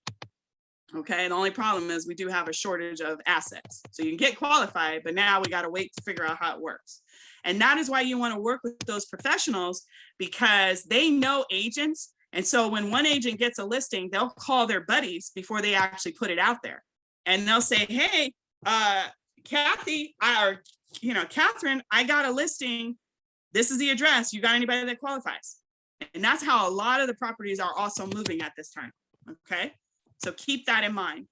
okay? The only problem is we do have a shortage of assets. So you can get qualified, but now we got to wait to figure out how it works. And that is why you want to work with those professionals, because they know agents. And so when one agent gets a listing, they'll call their buddies before they actually put it out there. And they'll say, hey, Kathy, Catherine, I got a listing. This is the address. You got anybody that qualifies? And that's how a lot of the properties are also moving at this time, okay? So keep that in mind.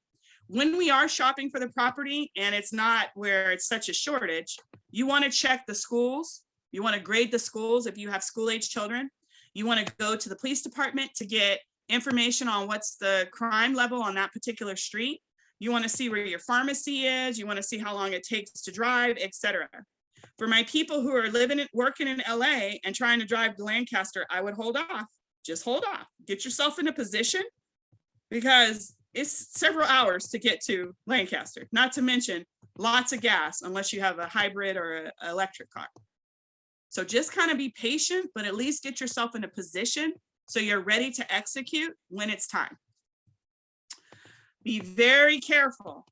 When we are shopping for the property and it's not where it's such a shortage, you want to check the schools, You want to grade the schools if you have school-age children. You want to go to the police department to get information on what's the crime level on that particular street. You want to see where your pharmacy is. You want to see how long it takes to drive, etc. For my people who are living and working in LA and trying to drive to Lancaster, I would hold off. Just hold off. Get yourself in a position, because it's several hours to get to Lancaster, not to mention lots of gas unless you have a hybrid or an electric car. So just kind of be patient, but at least get yourself in a position so you're ready to execute when it's time. Be very careful.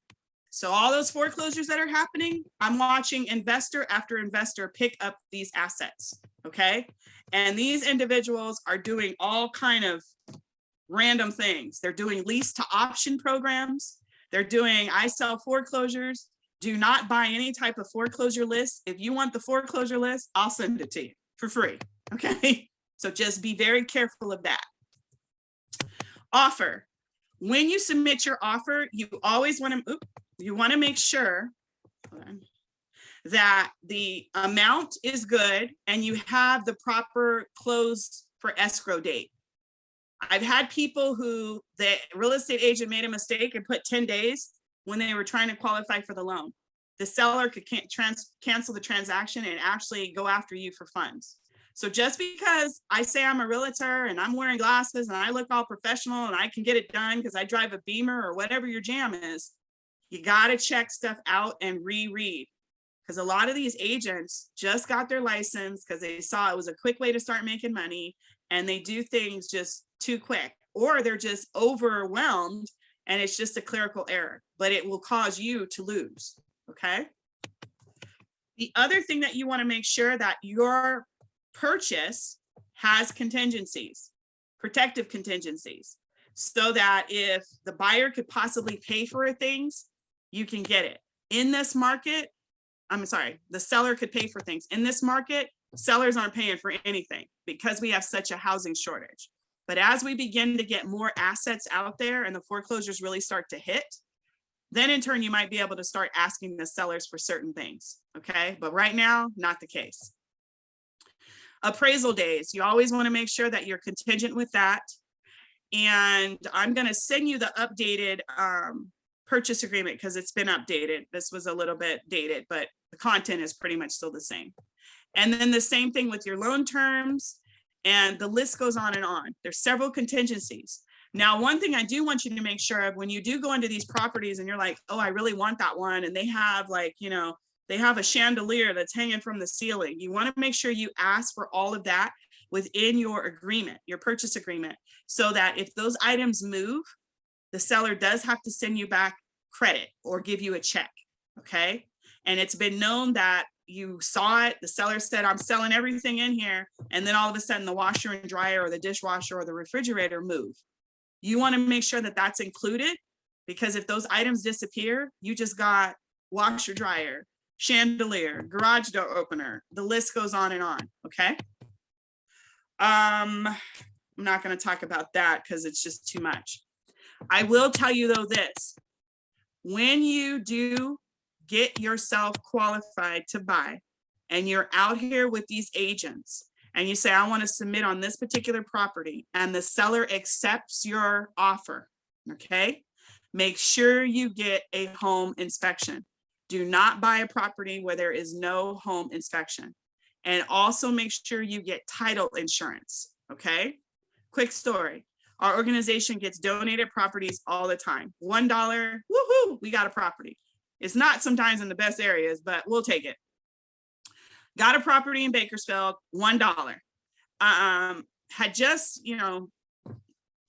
So all those foreclosures that are happening, I'm watching investor after investor pick up these assets, okay? And these individuals are doing all kind of random things. They're doing lease to option programs. They're doing I sell foreclosures. Do not buy any type of foreclosure list. If you want the foreclosure list, I'll send it to you for free, okay? So just be very careful of that. Offer. When you submit your offer, you always want to make sure that the amount is good and you have the proper close for escrow date. I've had people who the real estate agent made a mistake and put 10 days when they were trying to qualify for the loan. The seller could cancel the transaction and actually go after you for funds. So just because I say I'm a realtor and I'm wearing glasses and I look all professional and I can get it done because I drive a Beamer or whatever your jam is, you got to check stuff out and reread. Because a lot of these agents just got their license because they saw it was a quick way to start making money, and they do things just too quick, or they're just overwhelmed and it's just a clerical error, but it will cause you to lose, okay? The other thing that you want to make sure that your purchase has contingencies, protective contingencies, so that if the buyer could possibly pay for things, you can get it. In this market, the seller could pay for things. In this market, sellers aren't paying for anything because we have such a housing shortage. But as we begin to get more assets out there and the foreclosures really start to hit, then in turn, you might be able to start asking the sellers for certain things, okay? But right now, not the case. Appraisal days, you always want to make sure that you're contingent with that. And I'm going to send you the updated purchase agreement because it's been updated. This was a little bit dated, but the content is pretty much still the same. And then the same thing with your loan terms, and the list goes on and on. There's several contingencies. Now, one thing I do want you to make sure of when you do go into these properties and you're like, oh, I really want that one, and they have like, you know, they have a chandelier that's hanging from the ceiling. You want to make sure you ask for all of that within your agreement, your purchase agreement, so that if those items move, the seller does have to send you back credit or give you a check, okay? And it's been known that you saw it, the seller said, I'm selling everything in here, and then all of a sudden the washer and dryer or the dishwasher or the refrigerator move. You want to make sure that that's included, because if those items disappear, you just got washer, dryer, chandelier, garage door opener, the list goes on and on, okay? I'm not going to talk about that because it's just too much. I will tell you though this, when you do get yourself qualified to buy and you're out here with these agents and you say, I want to submit on this particular property, and the seller accepts your offer, okay? Make sure you get a home inspection. Do not buy a property where there is no home inspection. And also make sure you get title insurance, okay? Quick story. Our organization gets donated properties all the time. $1, woohoo, we got a property. It's not sometimes in the best areas, but we'll take it. Got a property in Bakersfield, $1. Had just, you know,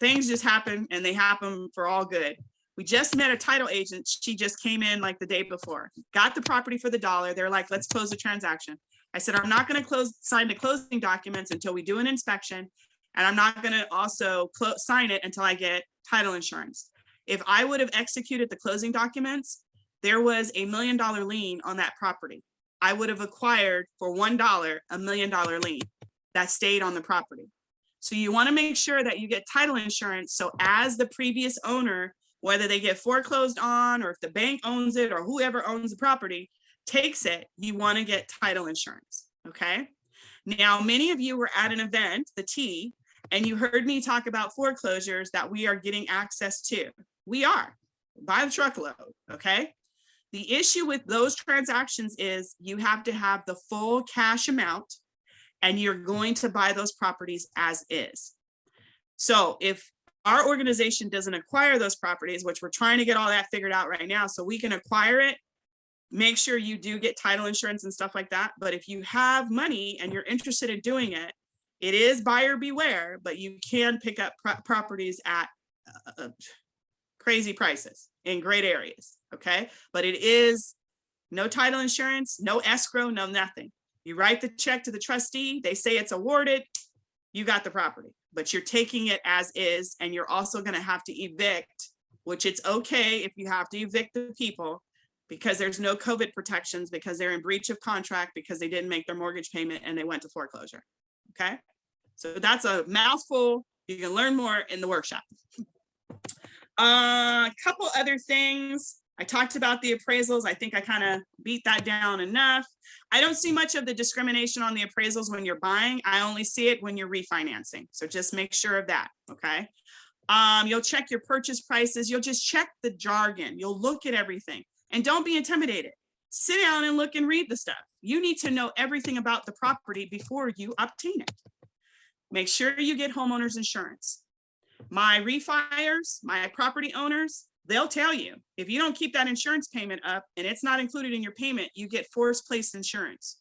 things just happen, and they happen for all good. We just met a title agent. She just came in like the day before, got the property for the $1. They're like, let's close the transaction. I said, I'm not going to sign the closing documents until we do an inspection. And I'm not going to also sign it until I get title insurance. If I would have executed the closing documents, there was $1 million lien on that property. I would have acquired for $1, $1 million lien that stayed on the property. So you want to make sure that you get title insurance. So as the previous owner, whether they get foreclosed on, or if the bank owns it, or whoever owns the property takes it, you want to get title insurance, okay? Now, many of you were at an event, the T, and you heard me talk about foreclosures that we are getting access to. We are, by the truckload, okay? The issue with those transactions is you have to have the full cash amount and you're going to buy those properties as is. So if our organization doesn't acquire those properties, which we're trying to get all that figured out right now so we can acquire it, make sure you do get title insurance and stuff like that. But if you have money and you're interested in doing it, it is buyer beware, but you can pick up properties at crazy prices in great areas, okay? But it is no title insurance, no escrow, no nothing. You write the check to the trustee, they say it's awarded, you got the property, but you're taking it as is, and you're also gonna have to evict, which it's okay if you have to evict the people because there's no COVID protections, because they're in breach of contract, because they didn't make their mortgage payment and they went to foreclosure, okay? So that's a mouthful. You can learn more in the workshop. A couple other things. I talked about the appraisals. I think I kind of beat that down enough. I don't see much of the discrimination on the appraisals when you're buying. I only see it when you're refinancing. So just make sure of that, okay? You'll check your purchase prices. You'll just check the jargon. You'll look at everything and don't be intimidated. Sit down and look and read the stuff. You need to know everything about the property before you obtain it. Make sure you get homeowners insurance. My refiers, my property owners, they'll tell you, if you don't keep that insurance payment up and it's not included in your payment, you get forced placed insurance.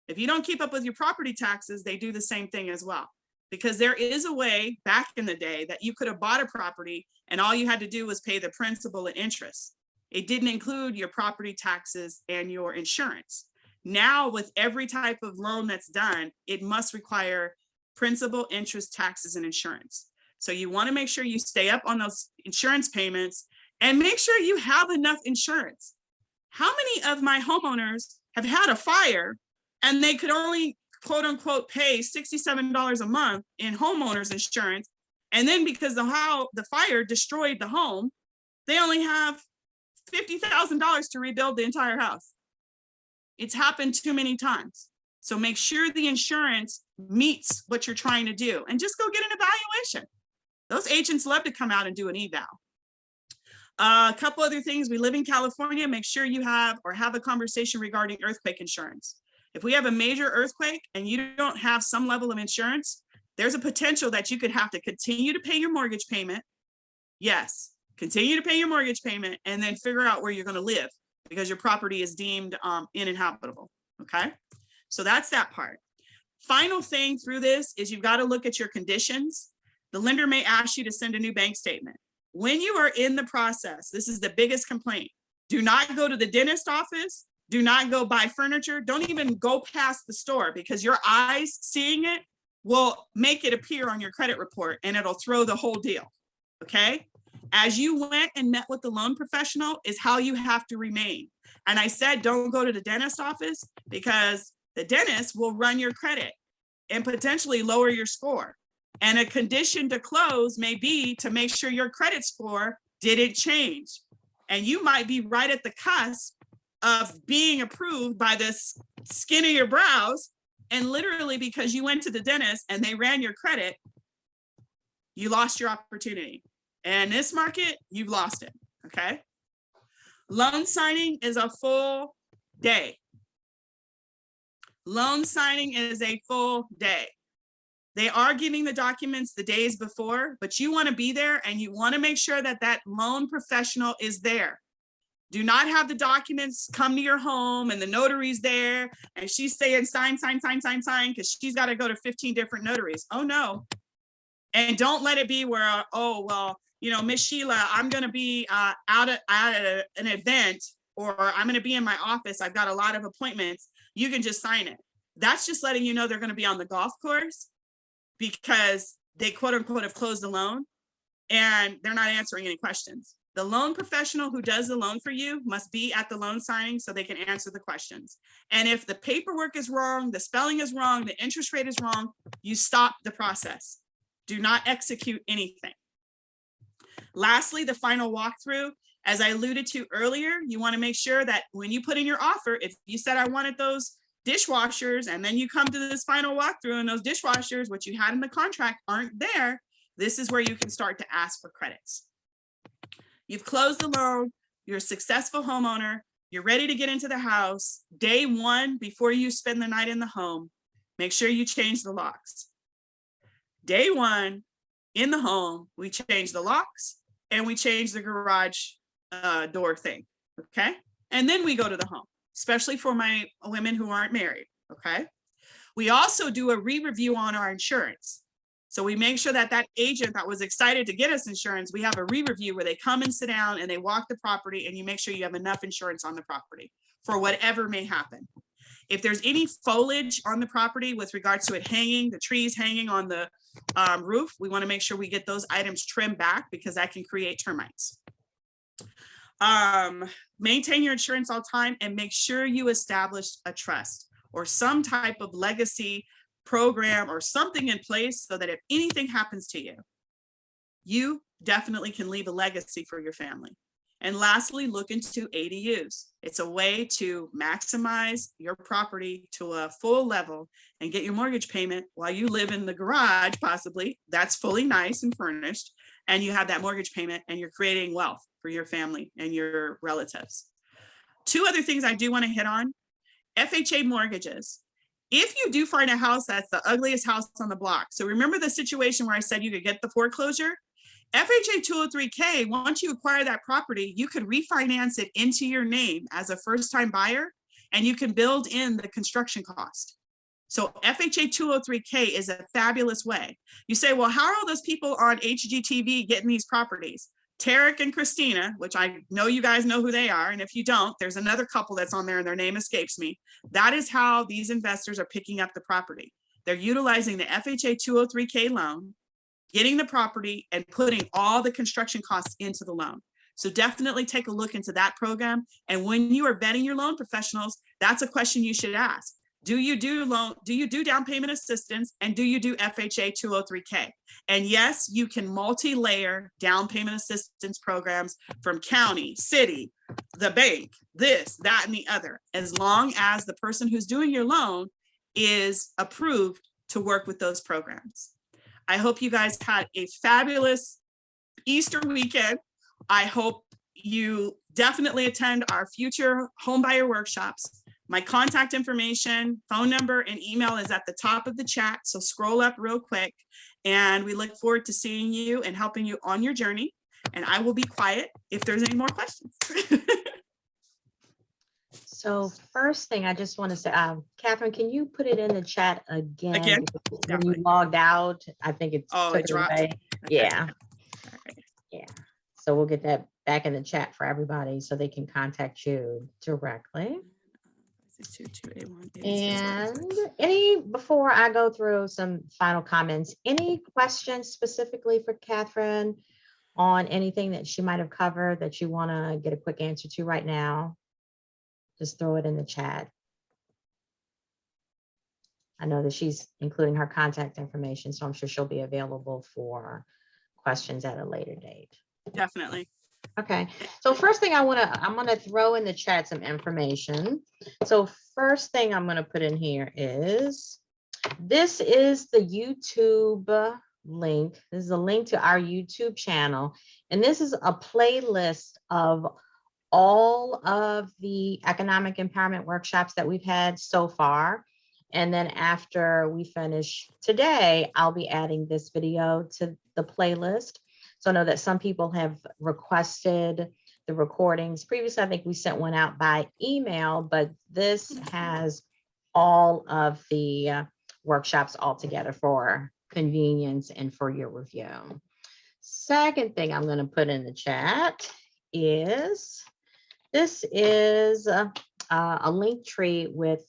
If you don't keep up with your property taxes, they do the same thing as well. Because there is a way back in the day that you could have bought a property and all you had to do was pay the principal and interest. It didn't include your property taxes and your insurance. Now, with every type of loan that's done, it must require principal, interest, taxes, and insurance. So you want to make sure you stay up on those insurance payments and make sure you have enough insurance. How many of my homeowners have had a fire and they could only, quote unquote, pay $67 a month in homeowners insurance? And then because of how the fire destroyed the home, they only have $50,000 to rebuild the entire house. It's happened too many times. So make sure the insurance meets what you're trying to do and just go get an evaluation. Those agents love to come out and do an eval. A couple other things. We live in California. Make sure you have a conversation regarding earthquake insurance. If we have a major earthquake and you don't have some level of insurance, there's a potential that you could have to continue to pay your mortgage payment. Yes, continue to pay your mortgage payment and then figure out where you're going to live because your property is deemed uninhabitable. Okay, so that's that part. Final thing through this is you've got to look at your conditions. The lender may ask you to send a new bank statement. When you are in the process, this is the biggest complaint. Do not go to the dentist office. Do not go buy furniture. Don't even go past the store because your eyes seeing it will make it appear on your credit report and it'll throw the whole deal, okay? As you went and met with the loan professional is how you have to remain. And I said, don't go to the dentist office because the dentist will run your credit and potentially lower your score. And a condition to close may be to make sure your credit score didn't change. And you might be right at the cusp of being approved by the skin of your brows. And literally because you went to the dentist and they ran your credit, you lost your opportunity. And this market, you've lost it, okay? Loan signing is a full day. Loan signing is a full day. They are giving the documents the days before, but you want to be there and you want to make sure that that loan professional is there. Do not have the documents come to your home and the notary's there and she's saying sign, sign, sign, sign, sign, because she's got to go to 15 different notaries. Oh, no. And don't let it be where, oh, well, you know, Miss Sheila, I'm going to be out at an event or I'm going to be in my office. I've got a lot of appointments. You can just sign it. That's just letting you know they're going to be on the golf course because they quote unquote have closed the loan and they're not answering any questions. The loan professional who does the loan for you must be at the loan signing so they can answer the questions. And if the paperwork is wrong, the spelling is wrong, the interest rate is wrong, you stop the process. Do not execute anything. Lastly, the final walkthrough, as I alluded to earlier, you want to make sure that when you put in your offer, if you said I wanted those dishwashers, and then you come to this final walkthrough and those dishwashers, which you had in the contract, aren't there, this is where you can start to ask for credits. You've closed the loan, you're a successful homeowner, you're ready to get into the house. Day one, before you spend the night in the home, make sure you change the locks. Day one, in the home, we change the locks and we change the garage door thing, okay? And then we go to the home, especially for my women who aren't married, okay? We also do a re-review on our insurance. So we make sure that that agent that was excited to get us insurance, we have a re-review where they come and sit down and they walk the property, and you make sure you have enough insurance on the property for whatever may happen. If there's any foliage on the property with regards to it hanging, the trees hanging on the roof, we want to make sure we get those items trimmed back because that can create termites. Maintain your insurance all the time and make sure you establish a trust or some type of legacy program or something in place so that if anything happens to you, you definitely can leave a legacy for your family. And lastly, look into ADUs. It's a way to maximize your property to a full level and get your mortgage payment while you live in the garage, possibly. That's fully nice and furnished. And you have that mortgage payment and you're creating wealth for your family and your relatives. Two other things I do want to hit on. FHA mortgages. If you do find a house that's the ugliest house on the block, so remember the situation where I said you could get the foreclosure? FHA 203K, once you acquire that property, you could refinance it into your name as a first-time buyer, and you can build in the construction cost. So FHA 203K is a fabulous way. You say, well, how are all those people on HGTV getting these properties? Tarek and Christina, which I know you guys know who they are. And if you don't, there's another couple that's on there and their name escapes me. That is how these investors are picking up the property. They're utilizing the FHA 203K loan, getting the property and putting all the construction costs into the loan. So definitely take a look into that program. And when you are vetting your loan professionals, that's a question you should ask. Do you do down payment assistance, and do you do FHA 203K? And yes, you can multi-layer down payment assistance programs from county, city, the bank, this, that, and the other, as long as the person who's doing your loan is approved to work with those programs. I hope you guys had a fabulous Easter weekend. I hope you definitely attend our future homebuyer workshops. My contact information, phone number, and email is at the top of the chat, so scroll up real quick. And we look forward to seeing you and helping you on your journey. And I will be quiet if there's any more questions. So first thing I just want to say, Catherine, can you put it in the chat again? Again? When you Definitely. logged out, I think it's Oh, it dropped. away. Okay. Yeah. All right. Yeah. So we'll get that back in the chat for everybody so they can contact you directly. And before I go through some final comments, any questions specifically for Catherine on anything that she might have covered that you want to get a quick answer to right now? Just throw it in the chat. I know that she's including her contact information, so I'm sure she'll be available for questions at a later date. Definitely. Okay, so first thing I'm gonna throw in the chat some information. So first thing I'm gonna put in here is, this is the YouTube link. This is a link to our YouTube channel. And this is a playlist of all of the economic empowerment workshops that we've had so far. And then after we finish today, I'll be adding this video to the playlist. So I know that some people have requested the recordings. Previously, I think we sent one out by email, but this has all of the workshops all together for convenience and for your review. Second thing I'm going to put in the chat is, this is a link tree with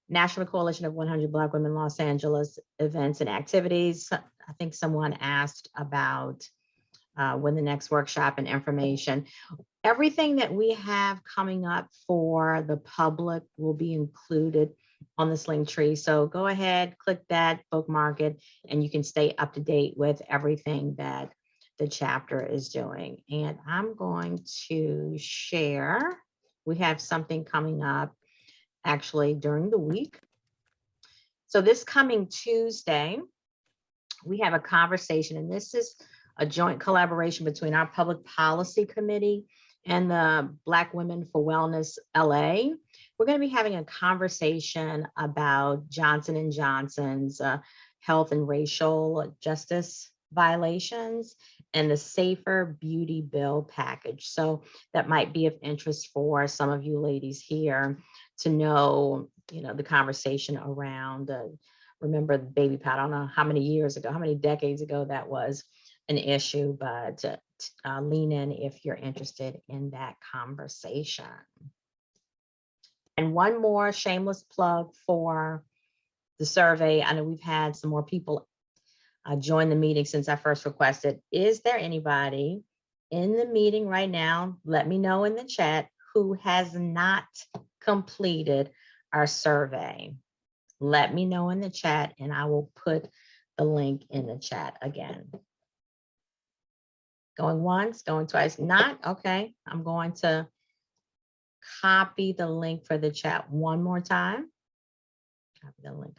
National Coalition of 100 Black Women Los Angeles events and activities. I think someone asked about when the next workshop and information. Everything that we have coming up for the public will be included on this link tree. So go ahead, click that, bookmark it, and you can stay up to date with everything that the chapter is doing. And I'm going to share. We have something coming up actually during the week. So this coming Tuesday, we have a conversation, and this is a joint collaboration between our Public Policy Committee and the Black Women for Wellness LA. We're going to be having a conversation about Johnson & Johnson's health and racial justice violations and the Safer Beauty Bill package. So that might be of interest for some of you ladies here to know, the conversation around, remember the baby powder. I don't know how many years ago, how many decades ago that was an issue, but lean in if you're interested in that conversation. And one more shameless plug for the survey. I know we've had some more people join the meeting since I first requested. Is there anybody in the meeting right now? Let me know in the chat who has not completed our survey. Let me know in the chat and I will put the link in the chat again. Going once, going twice, not okay. I'm going to copy the link for the chat one more time.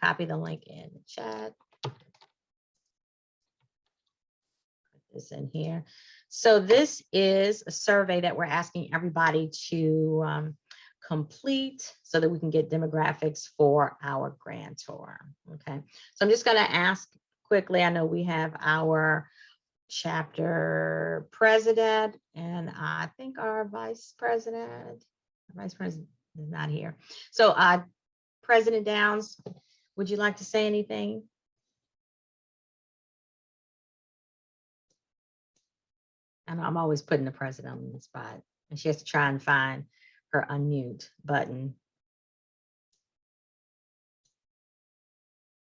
Copy the link in the chat. Put this in here. So this is a survey that we're asking everybody to complete so that we can get demographics for our grantor. Okay, so I'm just going to ask quickly. I know we have our chapter president and I think our vice president is not here. So President Downs, would you like to say anything? I know I'm always putting the president on the spot and she has to try and find her unmute button.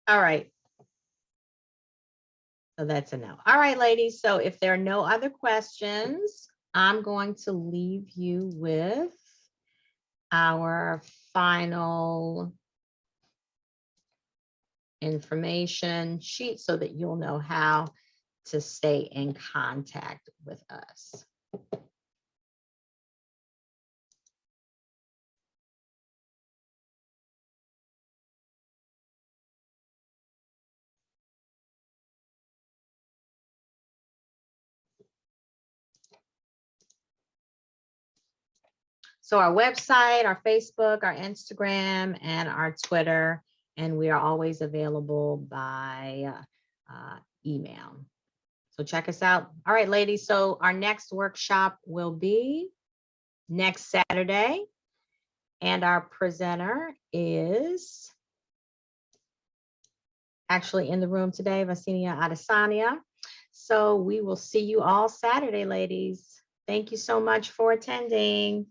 All right. So that's a no. All right, ladies. So if there are no other questions, I'm going to leave you with our final information sheet so that you'll know how to stay in contact with us. So our website, our Facebook, our Instagram, and our Twitter, and we are always available by email. So check us out. All right, ladies. So our next workshop will be next Saturday. And our presenter is actually in the room today, Vasinia Adesanya. So we will see you all Saturday, ladies. Thank you so much for attending.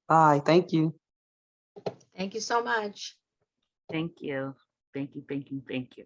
Bye. Thank you. Thank you so much. Thank you. Thank you. Thank you. Thank you.